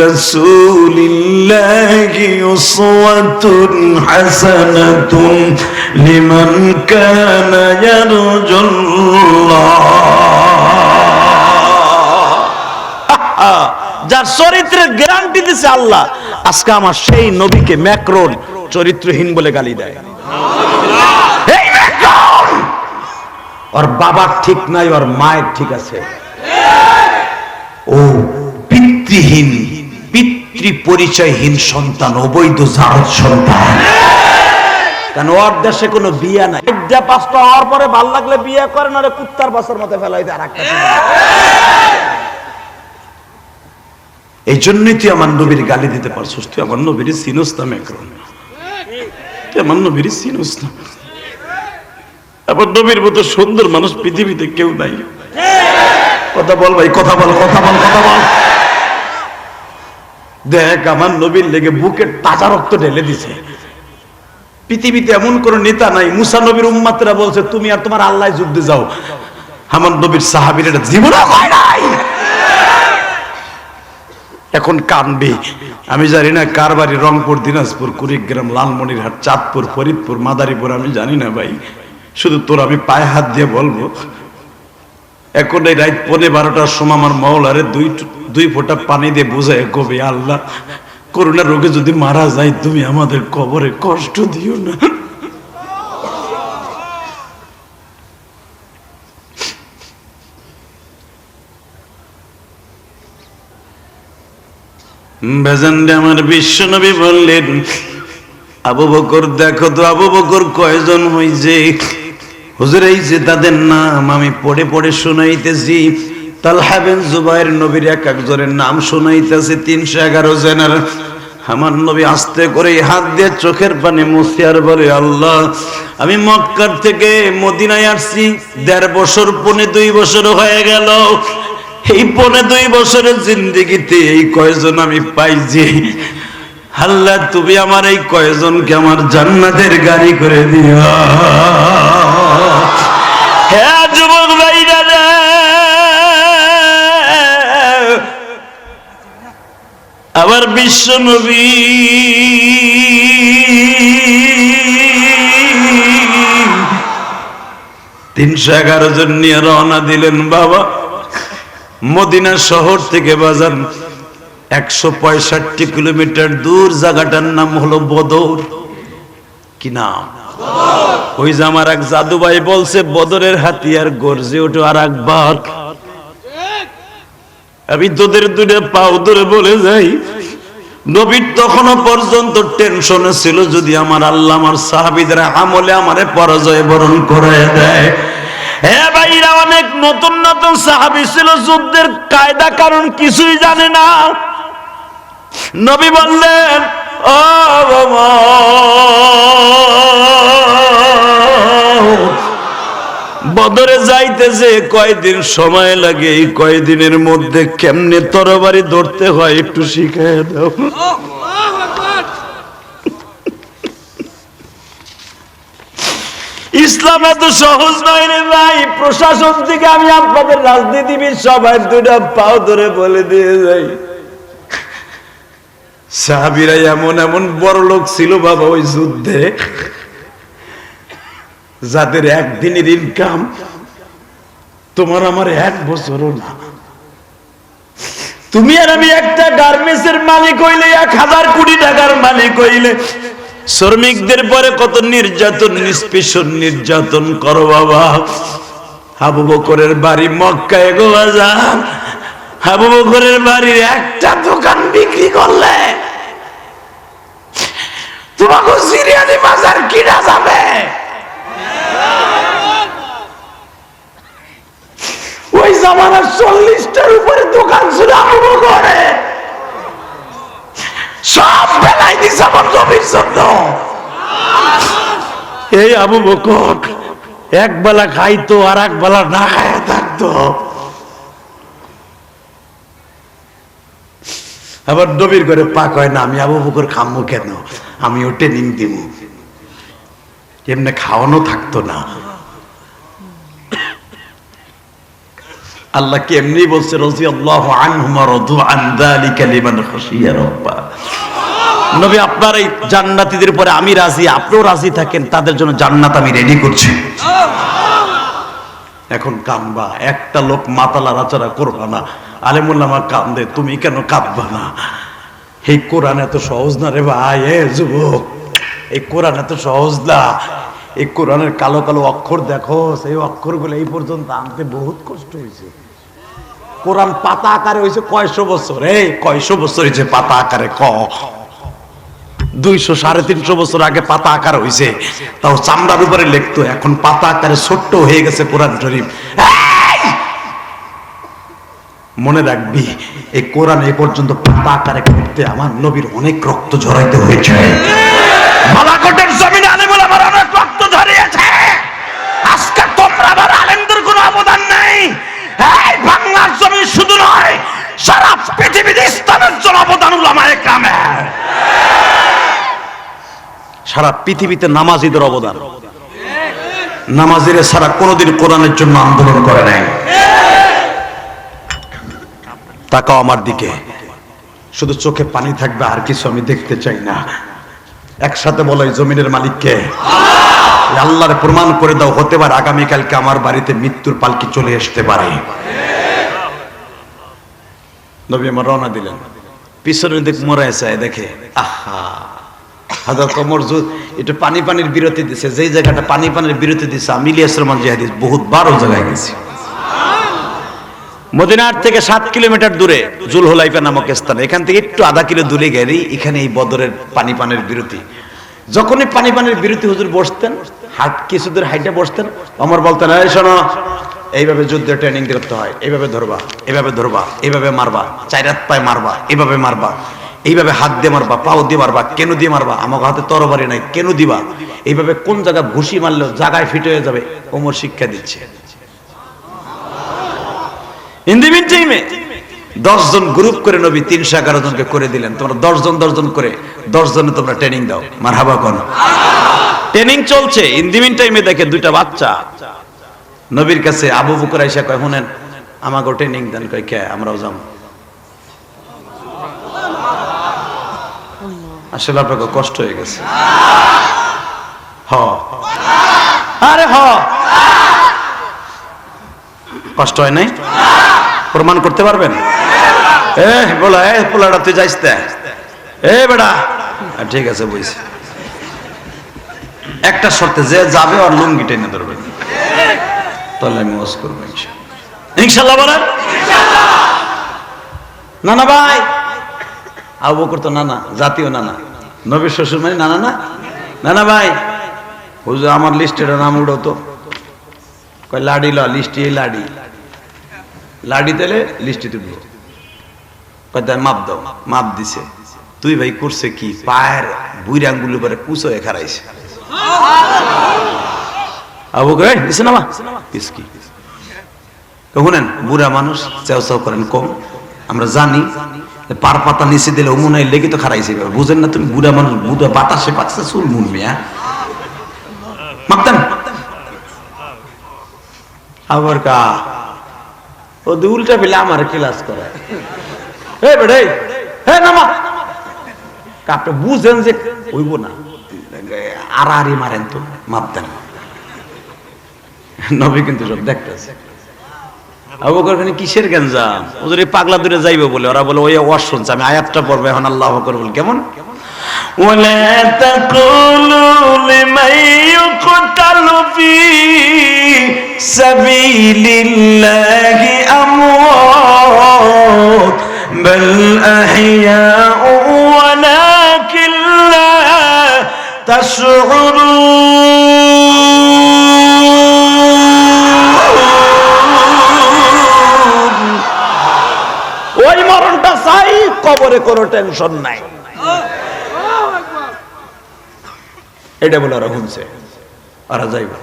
رسول الله أسوة حسنة لمن كان يرجو الله। যার চরিত্রের গ্যারান্টি দিয়েছে আল্লাহ, আজকে আমার সেই নবীকে ম্যাক্রন চরিত্রহীন বলে গালি দেয়। ওর বাবার ঠিক নাই, ওর মায়ের ঠিক আছে। ও পিতৃহীন, পিতৃ পরিচয়হীন সন্তান, অবৈধ জাত সন্তান। কারণ ওর দেশে কোনো বিয়া নাই। 5টা হওয়ার পরে ভাল লাগলে বিয়ে করেন, আরে কুত্তার বাসার মতো ফেলাই দেয় আরেকটা। এই জন্যই তুই আমার নবীর গালি দিতে পারছিস। তুই আমার নবীর চিনোস না ম্যাক্রন, তুই আমার নবীর চিনোস না। আমার নবীর মতো সুন্দর মানুষ পৃথিবীতে কেউ নাই। কথা বল ভাই, কথা বল, কথা বল, কথা বল। দেখ আমার নবীর লেগে বুকে তাজা রক্ত ঢেলে দিছে। পৃথিবীতে এমন কোন নেতা নাই। মুসা নবীর উম্মতরা বলছে তুমি আর তোমার আল্লাহ যুদ্ধে যাও। আমার নবীর সাহাবীরা এটা জীবনে হয় নাই। এখন কানবে। আমি জানি না কার বাড়ি রংপুর, দিনাজপুর, কুড়িগ্রাম, লালমনিরহাট, চাঁদপুর, ফরিদপুর, মাদারীপুর, আমি জানি না ভাই। শুধু তোর আমি পায়ে হাত দিয়ে বলবো, এখন এই রাত 11:15টার সময় আমার মাওলারে দুই ফোঁটা পানি দিয়ে বুঝায় কবে, আল্লাহ করোনা রোগে যদি মারা যায় তুমি আমাদের কবরে কষ্ট দিও না। বেজানরে আমার বিশ্ব নবী বললেন, আবু বকর দেখো তো আবু বকর কয়জন হইছে? হুজুর এই যে তাদের নাম আমি পড়ে পড়ে শুনাইতেছি। তালহা বিন জুবাইর নবীর এক একজনের নাম শুনাইতেছে, 311 জনের। আমার নবী আস্তে করে হাত দিয়ে চোখের পানি মুছে আর বলে, আল্লাহ আমি মক্কার থেকে মদিনায় আসছি 1.5 বছর, 2.5 বছর হয়ে গেল। এই 2.5 বছরের জিন্দেগিতে এই কয়জন আমি পাইছি। আল্লাহ তুমি আমার এই কয়জনকে আমার জান্নাতের গাড়ি করে দিও। হে যুবক ভাইরা রে, আবার বিশ্ব নবী তিনশো 11 জন নিয়ে রওনা দিলেন। বাবা মদিনা শহর থেকে বাজার 165 কিলোমিটার দূর, জায়গাটার নাম হলো বদর। কি নাম? ওই যে আমার এক জাদু ভাই বলছে বদরের হাতিয়ার গর্জে ওঠে আর একবার। আমি তোদের দুটো পাও ধরে বলে যাই, নবীর তখনও পর্যন্ত টেনশনে ছিল যদি আমার আল্লাহ আমার সাহাবীদের আমলে আমারে পরাজয় বরণ করে দেয়। হে ভাইরা, অনেক নতুন নতুন সাহাবী ছিল, যুদ্ধের কায়দা কারণ কিছুই জানে না। নবী বললেন, ও বদরে যাইতেছে কয়দিন সময় লাগে, এই কয়দিনের মধ্যে কেমনে তরবারি ধরতে হয় একটু শিখিয়ে দাও। ইসলাম এত সহজ নয় রে ভাই। প্রশাসন থেকে আমি আপনাদের রাজনীতিবিদ সবাই দুটা পাও ধরে বলে দিয়ে যাই, সাহাবীরা এমন এমন বড় লোক ছিল বাবা ওই যুদ্ধে, যাদের একদিনের ইনকাম তোমার আমার 1 বছরও না। তুমি আর আমি একটা গার্মেন্টসের মালিক হইলে 1000 কোটি টাকার মালিক হইলে শ্রমিকদের পরে কত নির্যাতন নিষ্পেষণ নির্যাতন করো বাবা। আবু বকরের বাড়ি মক্কায় গো আজান, আবু বকরের বাড়ির একটা দোকান বিক্রি করলে তোমাকে সিরিয়ানি বাজার কিনা যাবে। ওই জামানার 40টার উপরে দোকান ছিল আবু বকরে, সব বেলাই দিছে আমার নবীর জন্য। এই আবু বকর এক বেলা খাইতো আর এক বেলা না খায়া থাকতো। আবার নবীর ঘরে পাক হয় না, আমি আবু বকর খামো কেন, আমিও ট্রেনিং দিব। এমনি খাওয়ানো থাকতো না। আল্লাহ কি এমনি বলছে রাদিয়াল্লাহু আনহুম ওয়া রাদু আন যালিকা লিমান খাশিয়া রাব্বা। নবী আপনার এই জান্নাতীদের উপরে আমি রাজি, আপনিও রাজি থাকেন, তাদের জন্য জান্নাত আমি রেডি করছি। এখন কাঁদবা, একটা লোক মাথা নাড়াচাড়া করবা না। আলেমুল্লামা কান্দে, তুমি কেন কাঁদবা না? এই কোরআন এত সহজ না রে ভাই। এ যুবক, এই কোরআন এত সহজ না। এই কোরআনের কালো কালো অক্ষর দেখো, সেই অক্ষরগুলো এই পর্যন্ত আনতে বহুত কষ্ট হয়েছে। কোরআন পাতা আকারে হয়েছে কয়শো বছর। এই কয়শো বছর হয়েছে পাতা আকারে? 200 350 বছর আগে পাতা আকার হয়েছে, তাও চামড়ার উপরে লিখতো। এখন পাতা আকারে ছোট্ট হয়ে গেছে কোরআন শরীফ। মনে রাখবি, এই কোরআন এই পর্যন্ত পাতা আকারে করতে আমার নবীর অনেক রক্ত ঝরাইতে হয়েছে। বালাকোটের জমিনে আলেমুল আমার অনেক রক্ত ঝরিয়েছে। আজকে তোমরা আবার আলেমদের কোনো অবদান নেই। এই বাংলার জমি শুধু নয়, সারা পৃথিবীতে ইসলামের জন্য অবদান উলামায়ে কেরামের। সারা পৃথিবীতে নামাজিদের অবদান। নামাজিরা সারা কোনোদিন কোরআনের জন্য আন্দোলন করে নাই। তাকাও আমার দিকে, শুধু চোখে পানি থাকবে, আর কিছু আমি দেখতে চাই না। একসাথে বলো, এই জমিনের মালিককে আল্লাহর প্রমাণ করে দাও। হতে পারে আগামীকালকে আমার বাড়িতে মৃত্যুর পালকি চলে আসতে পারে। নবী আমার রওনা দিলেন, পিছনের দিক মরে আছে, দেখে আহা হাজার কমর এটা পানির বিরতি দিছে। যেই জায়গাটা পানির বিরতি দিছে, আমি ইলিয়াস রহমান জিহাদি বহুত বার ওই জায়গায় গেছি। মদিনার থেকে 7 কিলোমিটার দূরে জুলহুলাইফা নামক স্থান, এখান থেকে একটু আধা কিলো দূরে গেলেই এখানে এই বদরের পানির বিরতি। যখনই পানির বিরতি হুজুর বসতেন, হাট কিছু দূর হাইটে বসতেন, আমার বলতেন, এই শোনো, এইভাবে যুদ্ধের ট্রেনিং করতে হয়, এইভাবে ধরবা, এইভাবে ধরবা, এইভাবে মারবা, 4 হাত পায়ে মারবা, এইভাবে মারবা, এইভাবে হাত দিয়ে মারবা, পাও দিয়ে মারবা, কেন দিয়ে মারবা, আমার হাতে তরবারি নাই, কেন দিবা, এইভাবে কোন জায়গায় ঘুষি মারলেও জায়গায় ফিট হয়ে যাবে, ওমর শিক্ষা দিচ্ছে। ইন্দিবিন টিমে 10 জন গ্রুপ করে নবী 311 জনকে করে দিলেন। তোমরা 10 জন করে 10 জনে তোমরা ট্রেনিং দাও। মারহাবা কোন ট্রেনিং চলছে। ইন্দিবিন টাইমে দেখে 2টা বাচ্চা নবীর কাছে। আবু বকর আয়েশা কয়, শুনেন আমাকে ট্রেনিং দেন। কয়, কে? আমরাও যাবো। আসলে আপনাকে কষ্ট হয়ে গেছে। আরে কষ্ট হয় নাই? প্রমাণ করতে পারবেন? বলা পোলাটা তুই যাইস বেটা, ঠিক আছে বুঝছি। একটা শর্তে, যে যাবে আর লুঙ্গি টেনে ধরবে, তাহলে আমি ওয়াজ করবো ইনশাল্লাহ। বলেন নানা ভাই। আবু বকর তো নানা, জাতীয় নানা, নবীর শ্বশুর মানে নানা না। নানা ভাই, হুজুর আমার লিস্টের নাম উঠো তো। কয়, লাডি ল, লিস্টি লাডি, লাডি দিলে লিস্টি তুলব। কয়, মাপ দাও। মাপ দিছে। তুই ভাই করছে কি, পায়ের বুড়ি আঙ্গুলি করে কুচো হয়ে খারাইছে। আবু বকর দিছে না, কি শুনেন, বুড়া মানুষ চেও চেও করেন কম। আমরা জানি পার পাতা নিচে দিলে অমুনাই লেগে তো খারাইছে। বুঝেন না তুমি, বুড়া মানুষ, বুড়া বাতাসে পাচ্ছে চুল মুন মিয়া। মাপতেন আবার কা ও উল্টা ফেলে আমার ক্লাস করে এই বেড়ে হ্যাঁ নামা আপনি বুঝেন যে হইব না আড়াআড়ি মারেন তো মাপ দেন নবী কিন্তু সব দেখতেছে আবু বকর খানে কিসের গঞ্জাম ওদের এই পাগলা দূরে যাইবে বলে ওরা বলে ওই ওয়াজ শুনছে আমি আয়াতটা পড়বো এখন আল্লাহু আকবার বল কেমন ওয়ালা তাকুলু লিমান ইউকতালু ফি সাবিলিল্লাহি আমওয়াত বাল আহইয়াউ ওয়ালাকিন লা তাশউরুন ওই মরণটা চাই কবরে কোনো টেনশন নাই এটা বলে ওরা শুনছে ওরা যাইবা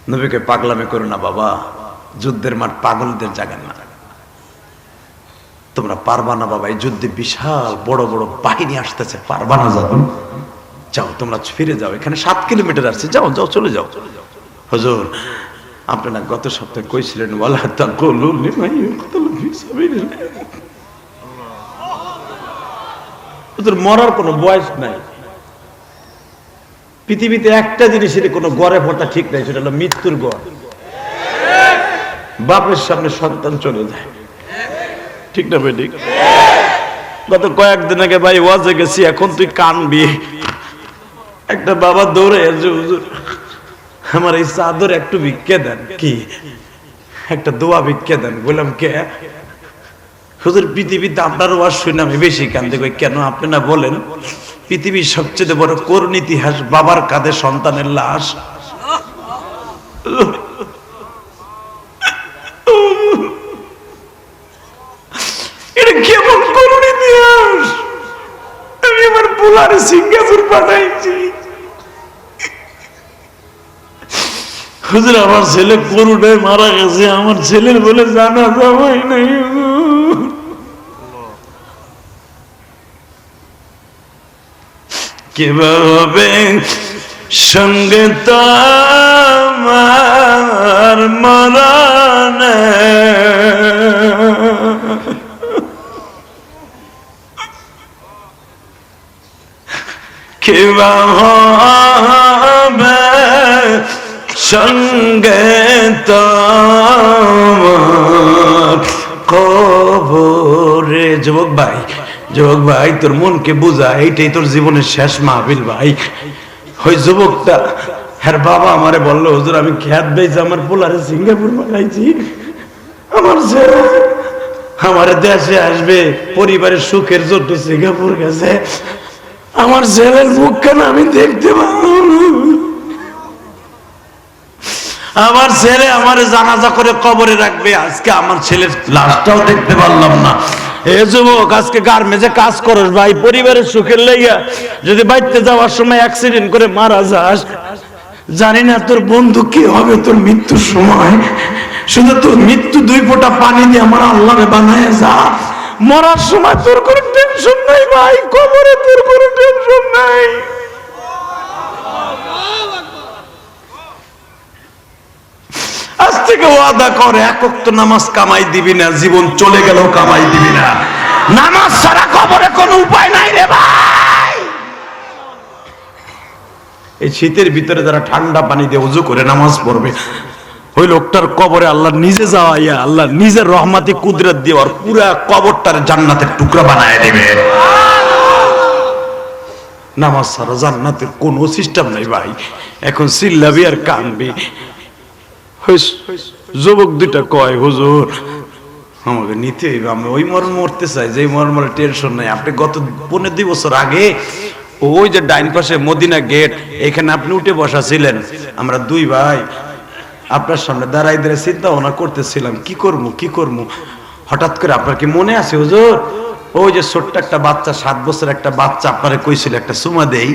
নবীকে পাগলামি করো না বাবা যুদ্ধের মাঠ পাগলদের জায়গা না তোমরা পারবা না বাবা এই যুদ্ধে বিশাল বড় বড় বাহিনী আসতেছে পারবা না যাও যাও তোমরা ফিরে যাও এখানে 7 কিলোমিটার আসছে যাও যাও চলে যাও হুজুর আপনারা গত সপ্তাহে কইছিলেন ওয়ালা তাকুলু লিমান ইউকতালু ফি সাবিলিল্লাহ তোর মরার কোনো বয়স নাই পৃথিবীতে একটা জিনিসের কোনো গড়ে পড়তা ঠিক নাই সেটা হলো মৃত্যুর গড় বাপের সামনে সন্তান চলে যায় ঠিক না ভাই ঠিক গত কয়েকদিন আগে ভাই ওয়াজে গেছি এখন তুই কানবি একটা বাবা দৌড়ে এসে হুজুর আমার এই চাদর একটু ভিক্ষে দেন কি একটা দোয়া ভিক্ষে দেন বললাম কে হুজুর পৃথিবীতে আপনার ওয়াজ শুনে আমি বেশি কান্দে কই কেন আপনি না বলেন পৃথিবীর সবচেয়ে বড় করুণ ইতিহাস বাবার কাঁধে সন্তানের লাশ এটা কেমন করুণ ইতিহাস আমি আমার পোলারে সিঙ্গাপুর পাঠাইছি হুজুর আমার ছেলে করুণায় মারা গেছে আমার ছেলের বলে জানাজা হয় নাই কিভাবে সঙ্গে তোমার মরণে কিভাবে সঙ্গে তোমার কবরে যুবক ভাই তোর মনকে বুঝা এইটাই তোর জীবনের শেষ মাহফিল ভাই ওই যুবকটা হ্যাঁ বাবা আমারে বললো হুজুর আমি খেত বেচে আমার পোলারে সিঙ্গাপুর পাঠাইছি আমার ছেলে আমার দেশে আসবে পরিবারের সুখের জন্য সিঙ্গাপুর গেছে আমার ছেলের মুখ কেন আমি দেখতে পাবো আমার ছেলে আমার জানাজা করে কবরে রাখবে আজকে আমার ছেলের লাশটাও দেখতে পারলাম না এ যুবক আজকে গার্মেন্টসে কাজ করস ভাই পরিবারের সুখের লাইগা যদি বাইতে যাওয়ার সময় অ্যাক্সিডেন্ট করে মারা যাস জানি না তোর বন্ধু কি হবে তোর মৃত্যুর সময় শুধু তোর মৃত্যু 2 ফোঁটা পানি দিয়ে আমার আল্লাহরে বানায় যা মরার সময় তোর কোনো টেনশন নাই ভাই কবরে তোর কোনো টেনশন নাই আজ থেকে ওয়াদা করে এক ওয়াক্ত নামাজ কামাই দিবি না জীবন চলে গেলেও কামাই দিবি না নামাজ ছাড়া কবরে কোনো উপায় নাই রে ভাই এই শীতের ভিতরে যারা ঠান্ডা পানি দিয়ে ওযু করে নামাজ পড়বে ওই লোকটার কবরে আল্লাহ নিজে যাওয়াইয়া আল্লাহ নিজের রহমতি কুদরত দিয়ে ওর পুরা কবরটার জান্নাতের টুকরা বানায় দিবে নামাজ ছাড়া জান্নাতের কোনো সিস্টেম নাই ভাই এখন চিল্লাবি আর কানবি যুবক দুইটা কয় হুজুর আমাকে নিতে হইবে আমি ওই মরণ মরতে চাই যে মরণ টেনশন নাই আপনি গত 15 বছর আগে ওই যে ডাইন পাশে মদিনা গেট এখানে আপনি উঠে বসা ছিলেন আমরা 2 ভাই আপনার সামনে দাঁড়াই চিন্তা ভাবনা করতেছিলাম কি করবো হঠাৎ করে আপনার কি মনে আছে হুজুর ওই যে ছোট্ট একটা বাচ্চা 7 বছর একটা বাচ্চা আপনারে কইছিল একটা চুমা দেই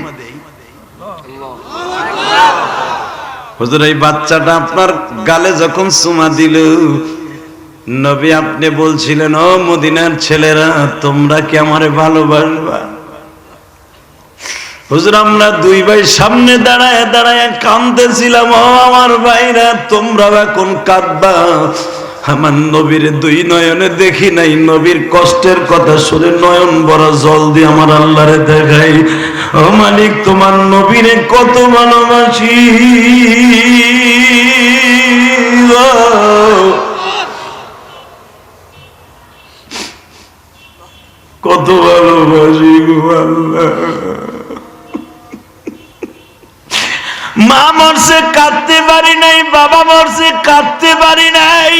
হুজুর এই বাচ্চাটা আপনার গালে যখন চুমা দিল নবী আপনি বলছিলেন ও মদিনার ছেলেরা তোমরা কি আমারে ভালোবাসবা হুজুর আমরা দুই ভাই সামনে দাঁড়ায় দাঁড়ায় কাঁদতেছিলাম। ও আমার ভাইরা, তোমরা এখন কাঁদবা। আমার নবীর দুই নয়নে দেখি নাই, নবীর কষ্টের কথা শুনে নয়ন ভরা জল দিয়ে আমার আল্লাহরে দেখাই। ও মালিক, তোমার নবীরে কত ভালোবাসি, কত ভালোবাসি গো আল্লাহ। মা মরছে কাঁদতে পারি নাই, বাবা মরছে কাঁদতে পারি নাই।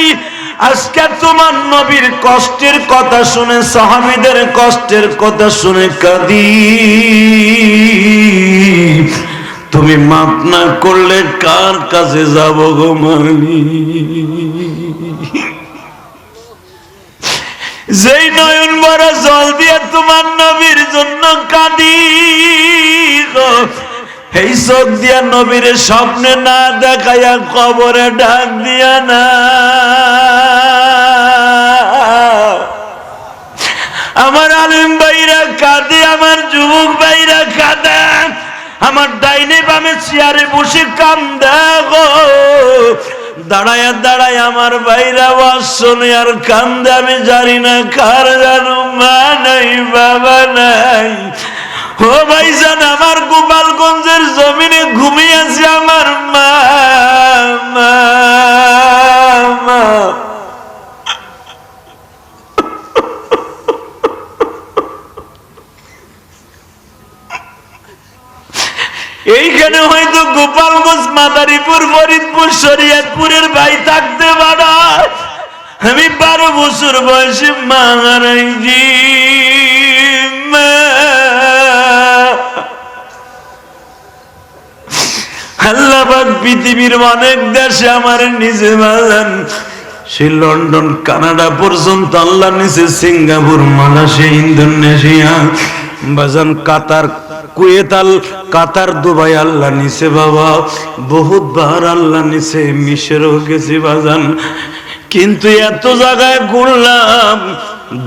আজকে তোমার নবীর কষ্টের কথা শুনে, সাহাবীদের কষ্টের কথা শুনে কাঁদি। তুমি মাফ না করলে কার কাছে যাব গো মালিক? যেই নয়ন ভরা জল দিয়ে তোমার নবীর জন্য কাঁদি গো, এই চোখ দিয়া নবীর স্বপ্নে না দেখাইয়া কবরে ডাক দিয়া না। আমার আলেম ভাইরা কাঁদে, আমার যুবক ভাইরা কাঁদে, আমার ডাইনে বামে চেয়ারে বসে কান্দে গো। দাঁড়ায়া দাঁড়ায় আমার ভাইরা ওয়াজ শুনে আর কান্দে। আমি জানি না কার জানো মা নাই, বাবা নাই। ও ভাইজান, আমার গোপালগঞ্জের জমিনে ঘুমিয়ে আছে আমার মা। এইখানে হয়তো গোপালগঞ্জ, মাদারীপুর, ফরিদপুর, শরীয়তপুরের ভাই থাকতে পারে। আমি 12 বছর বয়সে মা হারাইছি। আল্লাহ পাক পৃথিবীর অনেক দেশে আমার নিজে বাজান, সেই লন্ডন, কানাডা পর্যন্ত আল্লাহ নিচে, সিঙ্গাপুর, মালয়েশিয়া, ইন্দোনেশিয়া বাজান, কাতার, কুয়েত, কাতার, দুবাই আল্লাহ নিচে বাবা, বহুত বার আল্লাহ নিচে। মিশরও গেছি বাজান, কিন্তু এত জায়গায় ঘুরলাম,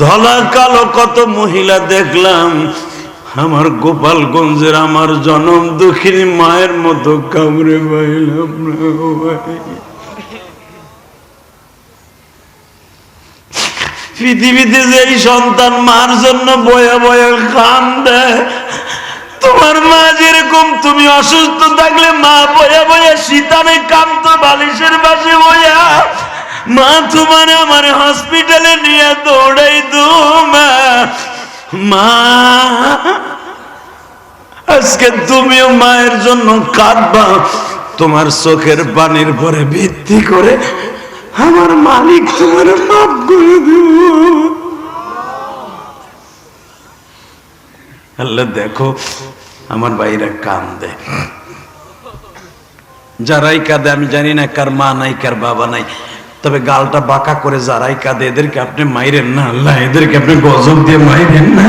ধলা কালো কত মহিলা দেখলাম। আমার গোপালগঞ্জের আমার জনম দুঃখিনী মায়ের মতো কামড়ে পাইলাম না ভাই। পৃথিবীতে যেই সন্তান মার জন্য বয়া বয়া কান্দে, তোমার মা যেরকম, তুমি অসুস্থ থাকলে মা বয়া বয়া শীতানে কাঁদতো বালিশের পাশে বয়া। মা তোমার আমার হসপিটালে নিয়ে দৌড়াই দো মা। আজকে তুমিও মায়ের জন্য কাঁদবা, তোমার চোখের পানির পরে ভিত্তি করে আমার মালিক তোমার মাফ করে দেব। আল্লাহ দেখো আমার ভাইরা কান্দে, যারাই কাঁদে আমি জানি না কার মা নাই, কার বাবা নাই, তবে গালটা বাঁকা করে যারাই কাঁদে এদেরকে আপনি মাইরেন না আল্লাহ, এদেরকে আপনি গজব দিয়ে মাইরেন না,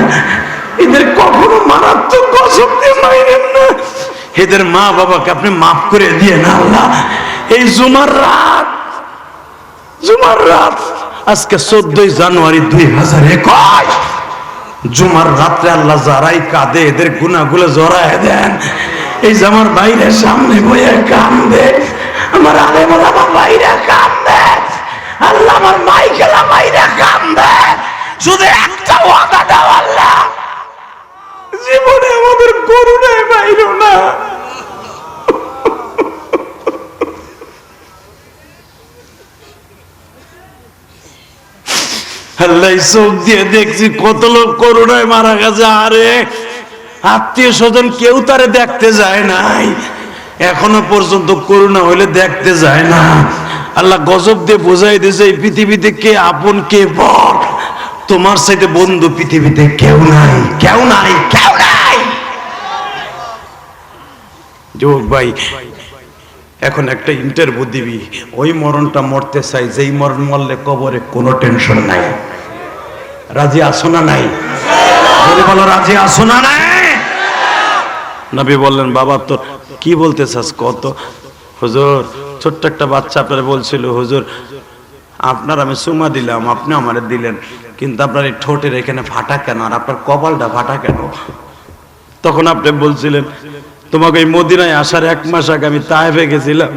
এদের কখনো মারাত্মক গজব দিয়ে মাইরেন না, এদের মা বাবাকে আপনি মাফ করে দিয়ে না আল্লাহ। এই জুমার রাত আজকে 14 জানুয়ারি 2021, জুমার রাত্রে আল্লাহ যারাই কাঁদে এদের গুনাহগুলো জড়ায় দেন। এই যে আমার বাইরে সামনে বইয়ে কান্দে, আমার আলেম ওলামা বাইরে কান্দে, আল্লাহ আমার মাইকেলা বাইরে কান্দে, শুধু একটা ওয়াদা দাও আল্লাহ, জীবনে আমাদের করুণায় বাইরো না। আল্লাহ চোখ দিয়ে দেখছি কত লোক করুণায় মারা গেছে, আরে আত্মীয় স্বজন কেউ তারে দেখতে যায় নাই, এখনো পর্যন্ত করুণা হইলে দেখতে যায় না। আল্লাহ গজব দিয়ে বোঝাই দিয়েছে এই পৃথিবীতে কে আপন কে পর, তোমার সাথে বন্ধু পৃথিবীতে কেউ নাই, কেউ নাই, কেউ নাই। যুবক ভাই এখন একটা ইন্টারভিউ দিবি, ওই মরণটা মরতে চাই যেই মরণ মরলে কবরে কোনো টেনশন নাই। রাজি আসো না নাই? বলো রাজি আসো না নাই? নবী বললেন বাবা তোর কি বলতে চাস কত? হুজুর ছোট্ট একটা বাচ্চা আপনারা বলছিল হুজুর আপনার আমি চুমা দিলাম, আপনি আমারে দিলেন, কিন্তু আপনার এই ঠোঁটের এখানে ফাটা কেন আর আপনার কপালটা ফাটা কেন? তখন আপনি বলছিলেন তোমাকে এই মদিনায় আসার 1 মাস আগে আমি তায়েফে গেছিলাম,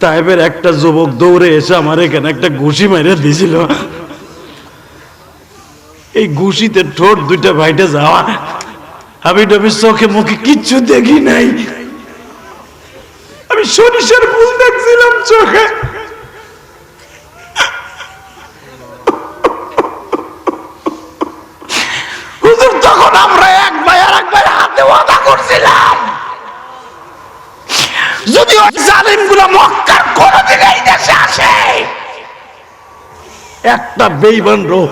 তায়েফের একটা যুবক দৌড়ে এসে আমার এখানে একটা ঘুষি মেরে দিয়েছিল, এই ঘুষিতে ঠোঁট দুইটা ভাইটে যাওয়া, আমি চোখে মুখে কিচ্ছু দেখি নাই, আমি সরিষার ফুল দেখছিলাম চোখে। হুজুর তখন আমরা এক ভাই আর এক ভাই হাতে ওয়াদা করছিলাম যদি ওই জালিমগুলো মক্কার কোনদিন এই দেশে আসে, একটা বেঈমান রূপ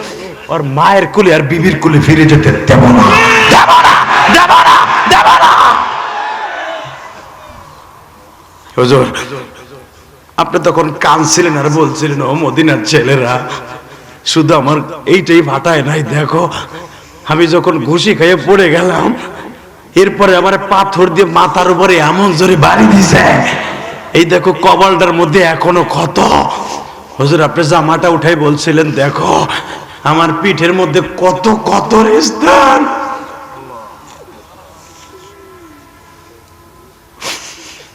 আর মায়ের কুলে আর বিবির কুলে ফিরে যেতে দেব না, দেব না, দেব না, দেব না। হুজুর আপনি তখন কাঁদছিলেন আর বলছিলেন ও মদিনার ছেলেরা শুধু আমার এইটাই ভাটায় নাই, দেখো আমি যখন ঘুষি খেয়ে পড়ে গেলাম এরপরে আমার পাথর দিয়ে মাথার উপরে এমন জোরে বাড়ি দিছে, এই দেখো কপালটার মধ্যে এখনো ক্ষত। হুজুর আপনি জামাটা উঠাই বলছিলেন দেখো আমার পিঠের মধ্যে কত ক্ষতর স্থান।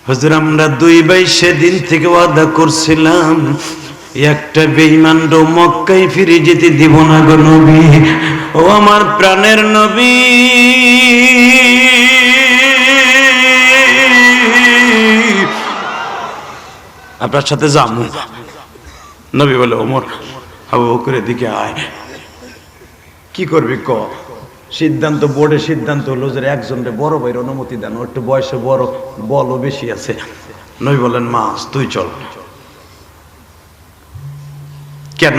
হুজুর আমরা 2 ভাই সেদিন থেকে ওয়াদা করছিলাম একটা বেঈমান মক্কায় ফিরে যেতে দিব না গো নবী, ও আমার প্রাণের নবী। আপনার সাথে যাবো। নবী বলে ওমর আবু বকরের দিকে আয়, কি করবি ক? সিদ্ধান্ত বোর্ডে সিদ্ধান্ত হলো যে একজনের বড় ভাইয়ের অনুমতি দেন, ও একটু বয়সে বড়, বলও বেশি আছে। নবী বলেন মাস তুই চল। কেন?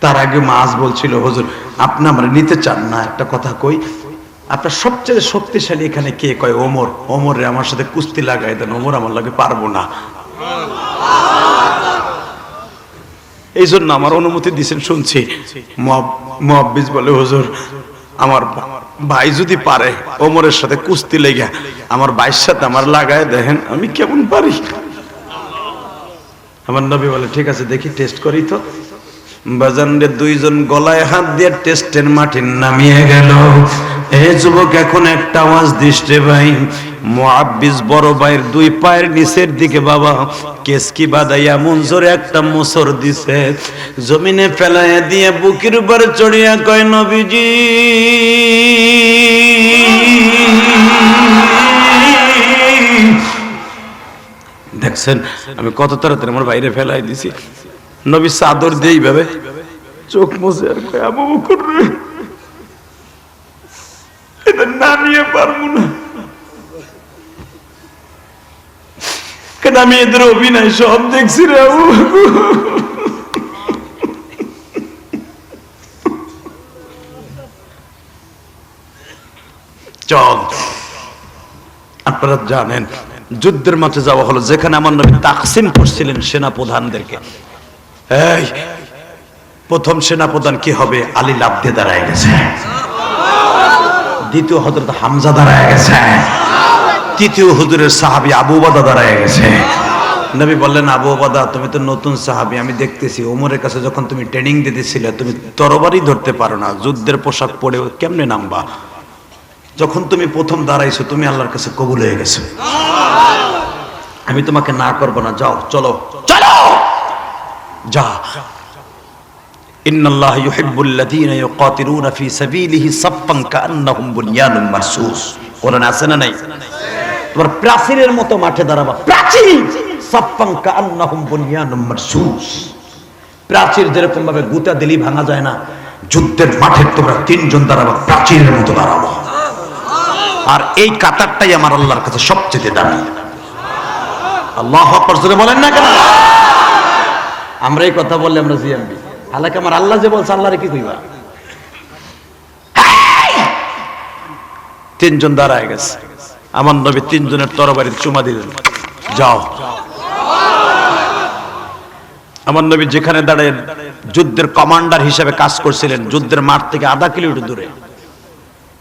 তার আগে মাস বলছিল হুজুর আপনি আমরা নিতে চান না, একটা কথা কই, আপনার সবচেয়ে শক্তিশালী এখানে কে? কয় ওমর। ওমর রে আমার সাথে কুস্তি লাগাই দেন, ওমর আমার লাগে পারবো না, এই জন্য আমার অনুমতি দিয়েছেন শুনছি। মুয়াব্বিস বলে হুজুর আমার ভাই যদি পারে ওমরের সাথে কুস্তি লেগে আমার ভাইয়ের সাথে আমার লাগায় দেখেন আমি কেমন পারি। আমার নবী বলে ঠিক আছে দেখি টেস্ট করি তো। বাজানরে 2 জন গলায় হাত দিয়ে টেস্টের মাঠে নামিয়ে গেল। এই যুবক এখন একটা আওয়াজ দিচ্ছে ভাই। মুআব্বিস বড় ভাইয়ের 2 পায়ের নিচের দিকে বাবা কেসকি বাদাইয়া মঞ্জুরে একটা মোসর দিছে, জমিনে ফেলাইয়া দিয়ে বুকের উপরে চড়িয়া কয় নবীজি দেখছেন আমি কত তাড়াতাড়ি আমার বাইরে ফেলাই দিছি। নবী চাদর দিয়ে এইভাবে চোখ মুছে আর কয় আবু বকর রে এটা না নিয়ে পারবো না, কেন আমি এদের অভিনয় সব দেখছি রে আবু। চল আপনারা জানেন যুদ্ধের মাঠে যাওয়া হলো যেখানে আমার নবী তাকসিম করছিলেন সেনা প্রধানদেরকে। এই প্রথম সেনা প্রধান কি হবে? আলী লাফ দিয়ে দাঁড়ায় গেছে, দ্বিতীয় হযরত হামজা দাঁড়ায় গেছে, তৃতীয় হুজুরের সাহাবী আবু উবাদা দাঁড়ায় গেছে। নবী বললেন আবু উবাদা তুমি তো নতুন সাহাবী, আমি দেখতেছি ওমরের কাছে যখন তুমি ট্রেনিং দিতেছিলে তুমি তরবারি ধরতে পারো না, যুদ্ধের পোশাক পরে কেমনে নামবা? যখন তুমি প্রথম দাঁড়াইছো তুমি আল্লাহর কাছে কবুল হয়ে গেছো, আমি তোমাকে না করবো না, যাও চলো চলো যা। ইন্নাল্লাহা ইউহিব্বুল্লাযীনা ইউকাতিলুনা ফী সাবিলিহি সাফফান কাআন্নাহুম বুনয়ানুম মারসুস। কোরআনে আছে না নাই? তোমার প্রাচীরের মতো মাঠে দাঁড়াবা, প্রাচীর সাফফান কাআন্নাহুম বুনয়ানুম মারসুস। প্রাচীর যেরকম ভাবে গুতা দিলি ভাঙা যায় না, যুদ্ধের মাঠে তোমরা 3 জন দাঁড়াবা, প্রাচীরের মতো দাঁড়াবো। আর এই কাতারটাই আমার আল্লাহর কাছে সবচেয়ে দামি। আল্লাহু আকবার জোরে বলেন না কেন? আমরা এই কথা বললে আমরা জিএমবি, হালাকি আমার আল্লাহ যে বলছে আল্লাহরে কি কইবা? 3 জন দাঁড়ায় গেছে, আমার নবী 3 জনের তরবারি চুমা দিলেন, যাও। আমার নবী যেখানে দাঁড়িয়ে যুদ্ধের কমান্ডার হিসেবে কাজ করছিলেন, যুদ্ধের মাঠ থেকে আধা কিলোমিটার দূরে,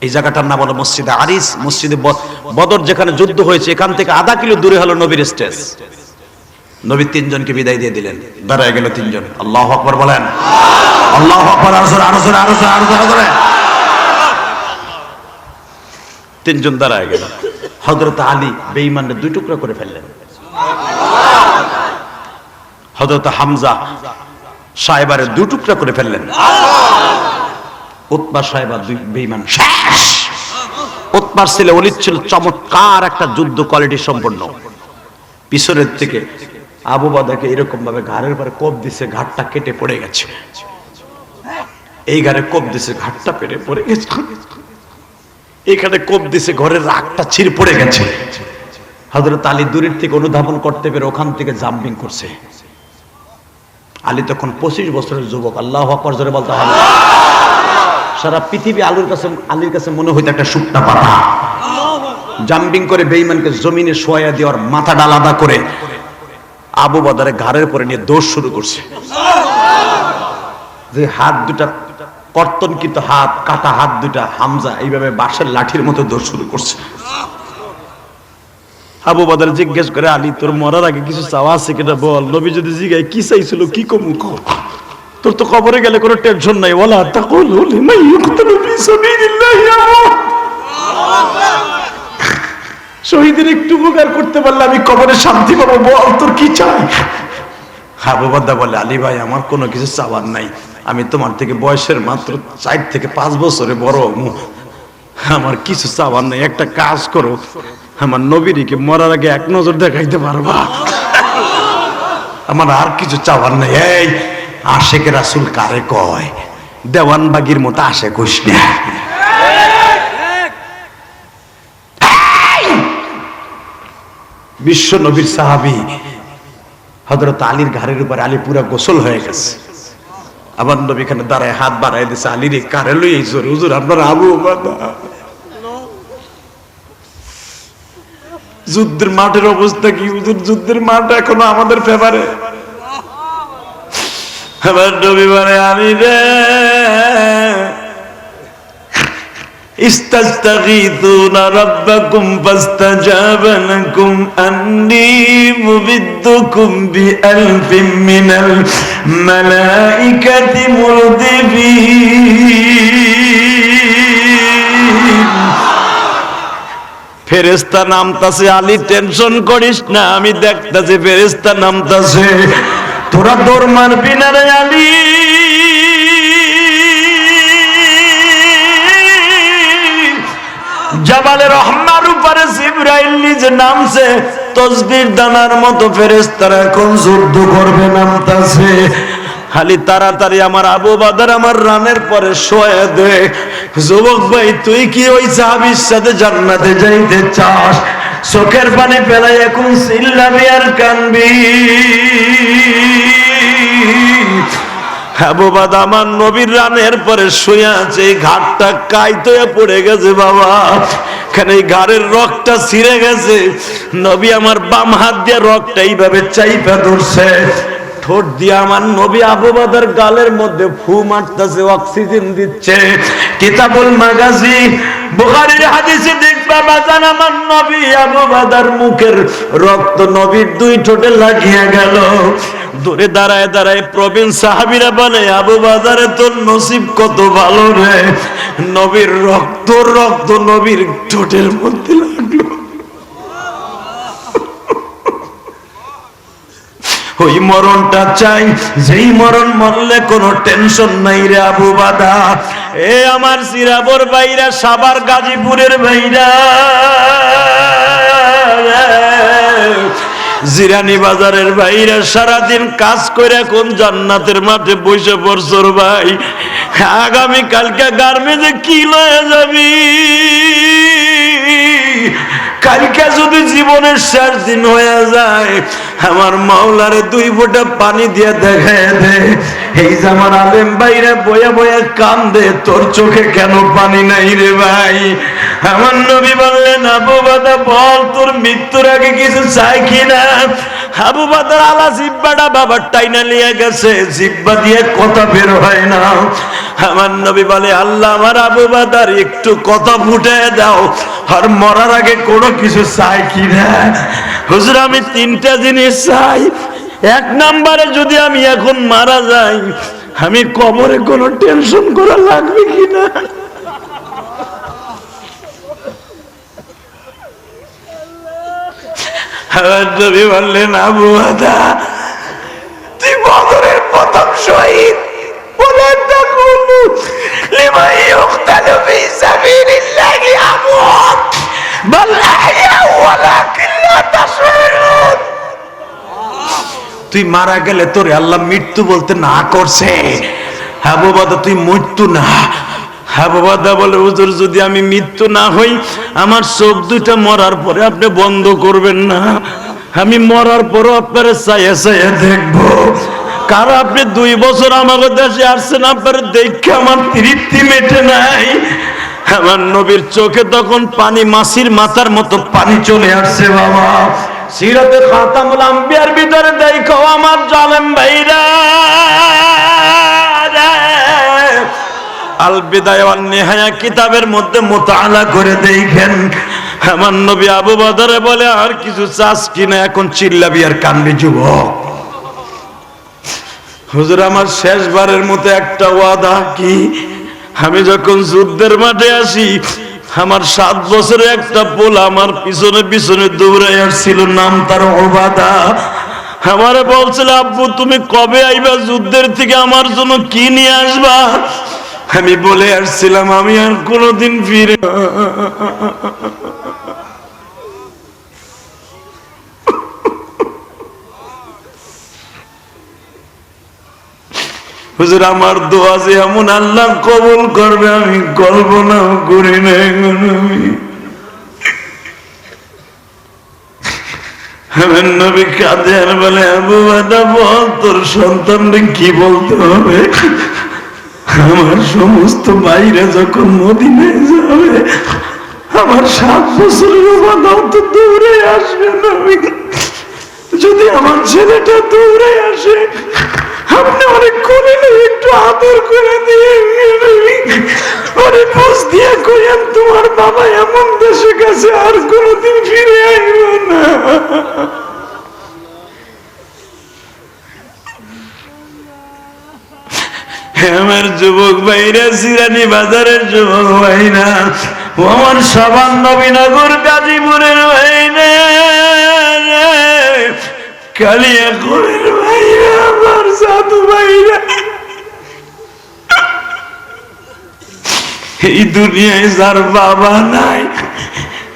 এই জায়গাটার নাম হলো মসজিদে আরিস। মসজিদে বদর যেখানে যুদ্ধ হয়েছে এখান থেকে আধা কিলো দূরে হলো নবীর স্টেজ। নবী 3 জনকে বিদায় দিয়ে দিলেন, দাঁড়ায় গেল 3 জন। আল্লাহু আকবার বলেন, আল্লাহু আকবার। আরো জোরে, আরো জোরে, আরো জোরে, আরো জোরে, আরো জোরে। তিনজন দাঁড়ায় গেল। হযরত আলী বেঈমানকে দুই টুকরা করে ফেললেন। হযরত হামজা সাহেবারে দুই টুকরা করে ফেললেন। উতবা সাহেবা দুই বেঈমান শেষ। উতবার ছেলে ওলীদ ছিল চমৎকার একটা যুদ্ধ কোয়ালিটি সম্পন্ন। পিছনের থেকে আবু বাদাকে এরকম ভাবে ঘাড়ের উপরে কোপ দিছে, ঘাটটা কেটে পড়ে গেছে। এই ঘাড়ে কোপ দিছে, ঘাটটা পেটে পড়ে গেছে। এখানে কোপ দিছে, ঘরের রাগটা ছিঁড়ে পড়ে গেছে। হযরত আলী দূরের থেকে অনুধাবন করতে পেরে ওখান থেকে জাম্পিং করছে। আলী তখন 25 বছরের যুবক। আল্লাহু আকবার জোরে বলতে হবে। সারা পৃথিবী আলীর কাছে মনে হইতো একটা শুকনা পাতা। জাম্পিং করে বেঈমানকে জমিনে শোয়া দেওয়ার মাথাটা আলাদা করে আবু বাদারে ঘাড়ের পরে নিয়ে দৌড় শুরু করছে। যে হাত দুটা কর্তনকৃত হাত, কাটা হাত দুটা, হামজা এইভাবে বাঁশের লাঠির মতো দৌড় শুরু করছে। আবু বাদার জিজ্ঞেস করে, আলী তোর মরার আগে কিছু চাওয়া আছে কিনা বল। নবী যদি জিজ্ঞাসা কি চাইছিল, কি কমু, তোর তো কবরে গেলে কোনো টেনশন নাই। ওয়ালা তাকুলু লিমান ইউকতালু ফি সাবিলিল্লাহ আমুত। শহীদের একটু উপকার করতে পারলে আমি কবরে শান্তি পাবো, বল তোর কি চাই। আবু বাদা বলে, আলী ভাই আমার কোনো কিছু চাওয়ার নাই। আমি তোমার থেকে বয়সের মাত্র 4 থেকে 5 বছরে বড়। আমার কিছু চাওয়ার নাই। একটা কাজ করো, আমার নবীকে মরার আগে এক নজর দেখাইতে পারবা। আমার আর কিছু চাওয়ার নাই। এই আশেকে রাসূল কারে কয়? দেওয়ানবাগির মতো আশে কইস না। বিশ্ব নবীর সাহাবী হযরত আলীর ঘাড়ের উপর আলী পুরা গোসল হয়ে গেছে। আবার নবী এখানে দাঁড়ায় হাত বাড়ায় দিছে, আলীর কারে লই এই জোরে, হুজুর আপনার আবু বাদা। যুদ্ধের মাঠের অবস্থা কি হুজুর? যুদ্ধের মাঠ এখনো আমাদের ফেভারে। আবার নবী বলে, আলী রে ইস্তাগীথুনা রাব্বাকুম ফাস্তাজাবা লাকুম আন্নী মুবিদ্দুকুম বিআলফিন মিনাল মালাইকাতি মুরদিফিন। ফেরেশতা নামতাছে, আলী টেনশন করিস না, আমি দেখতাছি ফেরেশতা নামতাছে। তোরা দৌড় মারবি না রে আলী। জাবালে রহমার উপরে জিবরাইল নিজে নামছে। তসবির দানার মতো ফেরেশতারা এখন যুদ্ধ করবে নামতাছে। খালি তাড়াতাড়ি আমার আবু বাদার আমার রানের পরে শোয়া দে। যুবক ভাই, তুই কি ওই সাহাবীর সাথে জান্নাতে যাইতে চাস? চোখের পানি ফেলাই এখন চিল্লাবি আর কানবি। আবু বাদা আমার নবীর রানের পরে শুয়ে আছে। এই ঘাটটা কাইতে পড়ে গেছে বাবা, এখানে ঘাড়ের রগটা ছিঁড়ে গেছে। নবী আমার বাম হাত দিয়ে রগটা এইভাবে চাইপা ধরছে। ঠোঁট দিয়ে আমার নবী আবু বাদার গালের মধ্যে ফু মারতেছে, অক্সিজেন দিচ্ছে। কিতাবুল মাগাজি বুখারীর হাদিসে দেখবা বাজান, আমার নবী আবু বাদার মুখের রক্ত নবীর 2 ঠোঁটে লাগিয়ে গেল। দূরে দাঁড়ায় দাঁড়ায় প্রবীণ সাহাবীরা বলে, আবু বাদারে তোর নসিব কত ভালো রে, নবীর রক্ত নবীর ঠোঁটের মধ্যে লাগলো। ওই মরণটা চাই, যেই মরণ মরলে কোনো টেনশন নাই রে আবু বাদা। এ আমার সিরাবর ভাইরা, সাভার গাজীপুরের ভাইরা, জিরানি বাজারের ভাইরা, সারাদিন কাজ করে কোন জান্নাতের মাঠে বসে পড়ছর ভাই। আগামী কালকে গার্মেন্টে কি লয়ে যাবি? কালকে যদি জীবনের শেষ দিন হয়ে যায়, আমার মাওলারে 2 ফোঁটা পানি দিয়ে দেখায় দে। এই যে আমার আলেম ভাইরা বয়া বয়া কান্দে, তোর চোখে কেন পানি নাই রে ভাই? আমার নবী বললেন, আবু বাদা বল তোর মৃত্যুর আগে কিছু চাই কিনা? আবু বাদার আলা জিব্বাটা বাবার টাইনা নিয়ে গেছে, জিব্বা দিয়ে কথা বের হয় না। আমার নবী বলে, আল্লাহ আমার আবু বাদার একটু কথা ফুটে দাও, আর মরার আগে কোনো কিছু চাই কিনা? হুজুর আমি 3টা জিনিস চাই। 1 নম্বরে যদি আমি এখন মারা যাই, আমি কবরে কোনো টেনশন করা লাগবে কিনা? আমার নবী বললেন, আবু বাদা তুই বদরের প্রথম শহীদ। বলেন না বলু লিমান ইউকতালু ফি সাবিলিল্লাহি আমওয়াত বাল আহইয়া ওয়ালাকিন লা তাশউরুন। তুই মারা গেলে তোরে আল্লাহ মৃত্যু বলতে না করছে। আবু বাদা তুই মৃত্যু না। আবু বাদা বলে, হুজুর যদি আমি মৃত্যু না হই, আমার চোখ দুইটা মরার পরে আপনি বন্ধ করবেন না? আমি মরার পরও আপনারা চাইয়া চাইয়া দেখবো। কারণ আপনি 2 বছর আমাদের দেশে আসছেন, আপনার দেখে আমার তৃপ্তি মেটে নাই। আমার নবীর চোখে তখন পানি, মাছির মাথার মতো পানি চলে আসছে। বাবা সিরাতে খাতামুল আম্বিয়ার ভিতরে দেখো আমার জালেম ভাইরা, আল বিদায়া ওয়ান নিহায়া কিতাবের মধ্যে মুতাআলা করে দেখেন। আমার নবী আবু বদরে বলে, আর কিছু চাস কিনা? এখন চিল্লাবি আর কানবি যুবক। হুজুর আমার শেষবারের মতো একটা ওয়াদা। কি? আমি যখন যুদ্ধের মাঠে আসি, আমার 7 বছরের একটা পোলা আমার পিছনে পিছনে দৌড়াই আসছিল, নাম তার ওবাদা। আমারে বলছিল, আব্বু তুমি কবে আইবা যুদ্ধের থেকে, আমার জন্য কি নিয়ে আসবা? আমি বলে আসছিলাম, আমি আর কোনোদিন ফিরে। হুজুর আমার দোয়া যে এমন আল্লাহ কবুল করবে আমি কল্পনাও করি না। আমার নবী কাঁদে আর বলে, আবু বাদা বল তোর সন্তানকে কি বলতে হবে? আমার সমস্ত বাইরে যখন মদিনায় যাবে, আমার 7 বছরের বাদাও তো দৌড়ে আসবে না। যদি আমার ছেলেটা দৌড়ে আসে, আপনি অনেক করে একটু আদর করে দিয়ে অনেক বুঝ দিয়ে কইেন, তোমার বাবা এমন দেশে গেছে আর কোনোদিন ফিরে আইব না। আমার যুবক ভাইরা, সিরানি বাজারের যুবক ভাইরা, ও আমার সাবান নবীনগর গাজীপুরের ভাইরা, কালিয়াকৈরের ভাইরা, আমার সাধু ভাইরা, এই দুনিয়ায় যার বাবা নাই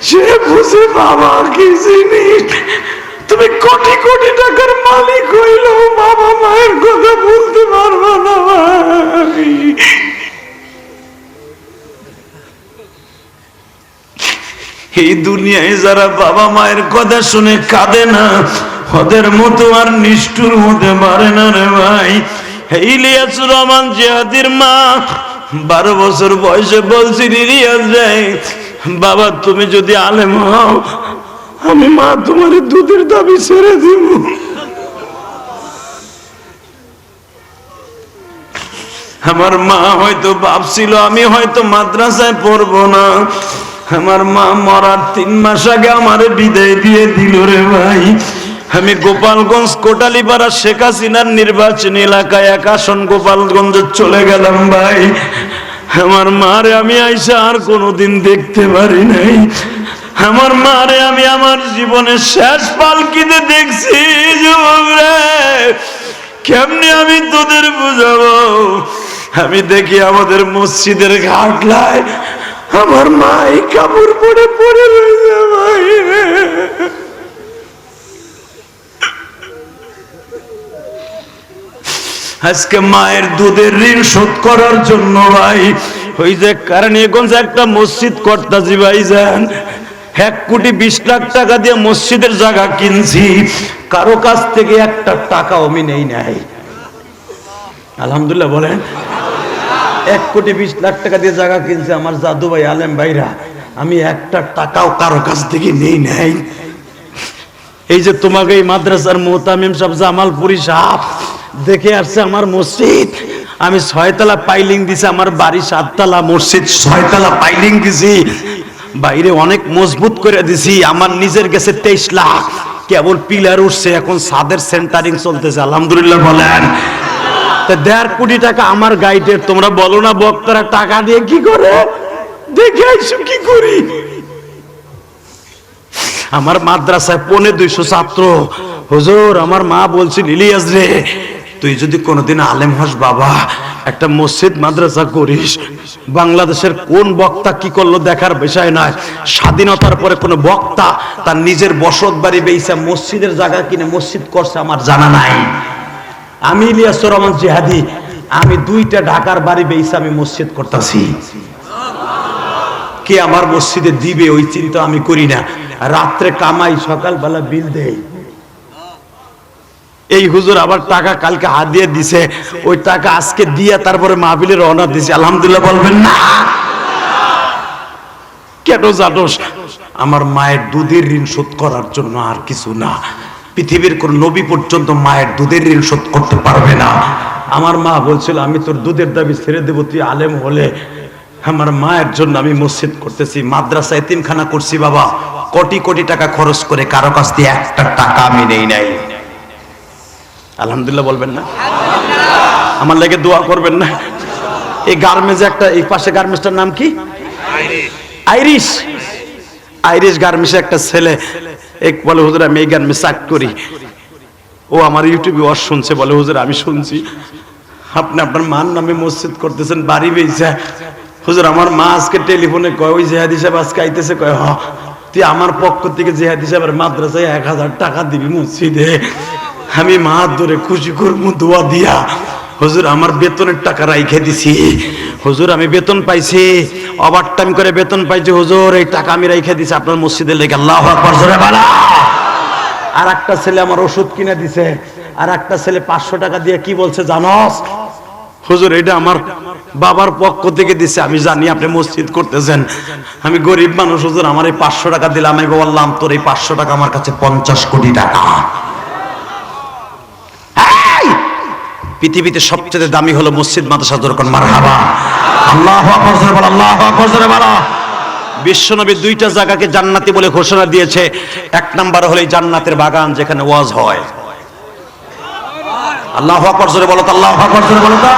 সে বুঝে বাবা কি জিনিস। তুমি কোটি কোটি টাকার মালিক হইলেও বাবা মায়ের কথা বলতে পারবো না। এই দুনিয়ায় যারা বাবা মায়ের কথা শুনে কাঁদে না, ওদের মতো আর নিষ্ঠুর হতে পারে না রে ভাই। ইলিয়াসুর রহমান জিহাদির মা 12 বছর বয়সে বলছিল, ইলিয়াস রে বাবা তুমি যদি আলেম হও, আমি মা তোমার দুধের দাবি ছেড়ে দিব। আমার মা হয়তো ভাবছিল আমি হয়তো মাদ্রাসায় পড়বো না। আমার মা মরার 3 মাস আগে আমার বিদায় দিয়ে দিল রে ভাই। আমি গোপালগঞ্জ কোটালীপাড়া শেখ হাসিনার নির্বাচনী এলাকায় 1 আসন গোপালগঞ্জে চলে গেলাম ভাই। আমার মারে আমি আইসা আর কোনোদিন দেখতে পারি নাই। আমার মারে আমি আমার জীবনের শেষ পালকিতে দেখছি। যুবক রে, কেমনে আমি তোদের বুঝাবো? আমি দেখি আমাদের মসজিদের ঘাটলায় আমার মা এই কাপড় পরে পড়ে রয়েছে ভাই। আজকে মায়ের দুধের ঋণ শোধ করার জন্য ভাই ওই যে কারণীগঞ্জ একটা মসজিদ করতাছি ভাই যান, 1,20,00,000 টাকা দিয়ে মসজিদের জায়গা কিনছি, কারো কাছ থেকে একটা টাকাও আমি নেই নাই। আলহামদুলিল্লাহ বলেন। 1,20,00,000 টাকা দিয়ে জায়গা কিনছে আমার জাদু ভাই আলেম ভাইরা, আমি একটা টাকাও কারো কাছ থেকে নেই নাই। এই যে তোমাকে এই মাদ্রাসার মুহতামিম সাহেব জামালপুরি সাহেব দেখে আসছে আমার মসজিদ, আমি 6 তলা পাইলিং দিছি, আমার বাড়ি 7 তলা, মসজিদ 6 তলা পাইলিং দিছি, বাইরে অনেক মজবুত করে দিছি। আমার নিজের কাছে 23 লাখ, কেবল পিলার উঠছে, এখন ছাদের সেন্টারিং চলতেছে। আলহামদুলিল্লাহ বলেন। 1.5 কোটি টাকা আমার গাইডের। তোমরা বলো না বক্তারা টাকা দিয়ে কি করে? দেখে আইসো কি করি। আমার মাদ্রাসায় 250 ছাত্র। হুজুর আমার মা বলছিল, ইলিয়াস রে তুই যদি কোনোদিন আলেম হস বাবা, একটা মসজিদ মাদ্রাসা করিস। বাংলাদেশের কোন বক্তা কি করলো দেখার বিষয় নয়, স্বাধীনতার পরে কোন বক্তা তার নিজের বসত বাড়ি বেইসা মসজিদের জায়গা কিনে মসজিদ করছে আমার জানা নাই। আমি ইলিয়াসুর রহমান জিহাদি, আমি 2টা ঢাকার বাড়ি বেইসা আমি মসজিদ করতেছি। কে আমার মসজিদে দিবে ওই চিন্তা আমি করি না। রাত্রে কামাই, সকালবেলা বিল দেই। এই হুজুর আবার টাকা কালকে হাদিয়া দিছে, ওই টাকা আজকে দিয়া তারপরে মাহফিলে রওনা দিছে। আলহামদুলিল্লাহ বলবেন না? কেন জানোস? আমার মায়ের দুধের ঋণ শোধ করার জন্য, আর কিছু না। পৃথিবীর কোন নবী পর্যন্ত মায়ের দুধের ঋণ শোধ করতে পারবে না। আমার মা বলছিল, আমি তোর দুধের দাবি ছেড়ে দেবো তুই আলেম হলে। আমার মায়ের জন্য আমি মসজিদ করতেছি, মাদ্রাসা এতিমখানা করছি বাবা, কোটি কোটি টাকা খরচ করে, কারো কাছ দিয়ে একটা টাকা আমি নেই নাই। আলহামদুলিল্লাহ বলবেন না? আমার লাগে দোয়া করবেন না? এই গার্মেন্টস একটা, এই পাশে গার্মেন্টসটার নাম কি? আইরিশ। আইরিশ গার্মেন্টসে একটা ছেলে এক বলে, হুজুর আমি এই গার্মেন্টস চাকরি করি। ও আমার ইউটিউবে ওয়াজ শুনছে, বলে হুজুর আমি শুনছি আপনি আপনার মার নামে মসজিদ করতেছেন, বাড়ি বেইছে। হুজুর আমার মা আজকে টেলিফোনে কয়, ওই জিহাদি সাহেব আজকে আইতেছে, কয় হ তুই আমার পক্ষ থেকে জিহাদি সাহেবের মাদ্রাসায় 1000 টাকা দিবি মসজিদে। আমি মা ধরে খুশি করবো দোয়া দিয়া। হুজুর আমার বেতনের টাকা রাইখে দিছি। হুজুর আমি বেতন পাইছি, ওভার টাইম করে বেতন পাইছি। হুজুর এই টাকা আমি রাইখে দিছি আপনার মসজিদে লেগে। আল্লাহু আকবার জোরে বলো। আর একটা ছেলে আমার ওষুধ কিনে দিছে। আর একটা ছেলে 500 টাকা দিয়ে কি বলছে জানোস? হুজুর এটা আমার বাবার পক্ষ থেকে দিছে, আমি জানি আপনি মসজিদ করতেছেন, আমি গরিব মানুষ, হুজুর আমার এই 500 টাকা দিলাম। আমি বললাম তোর এই 500 টাকা আমার কাছে 50 কোটি টাকা। পৃথিবীতে সবচেয়ে দামি হলো মসজিদ মাদ্রাসা। দরকার মারহাবা, আল্লাহু আকবার জোরে বলো, আল্লাহু আকবার জোরে বলো। বিশ্বনবী 2টা জায়গাকে জান্নাতি বলে ঘোষণা দিয়েছে। 1 নাম্বার হলো এই জান্নাতের বাগান যেখানে ওয়াজ হয়। আল্লাহু আকবার জোরে বলো তো, আল্লাহু আকবার জোরে বলো তো।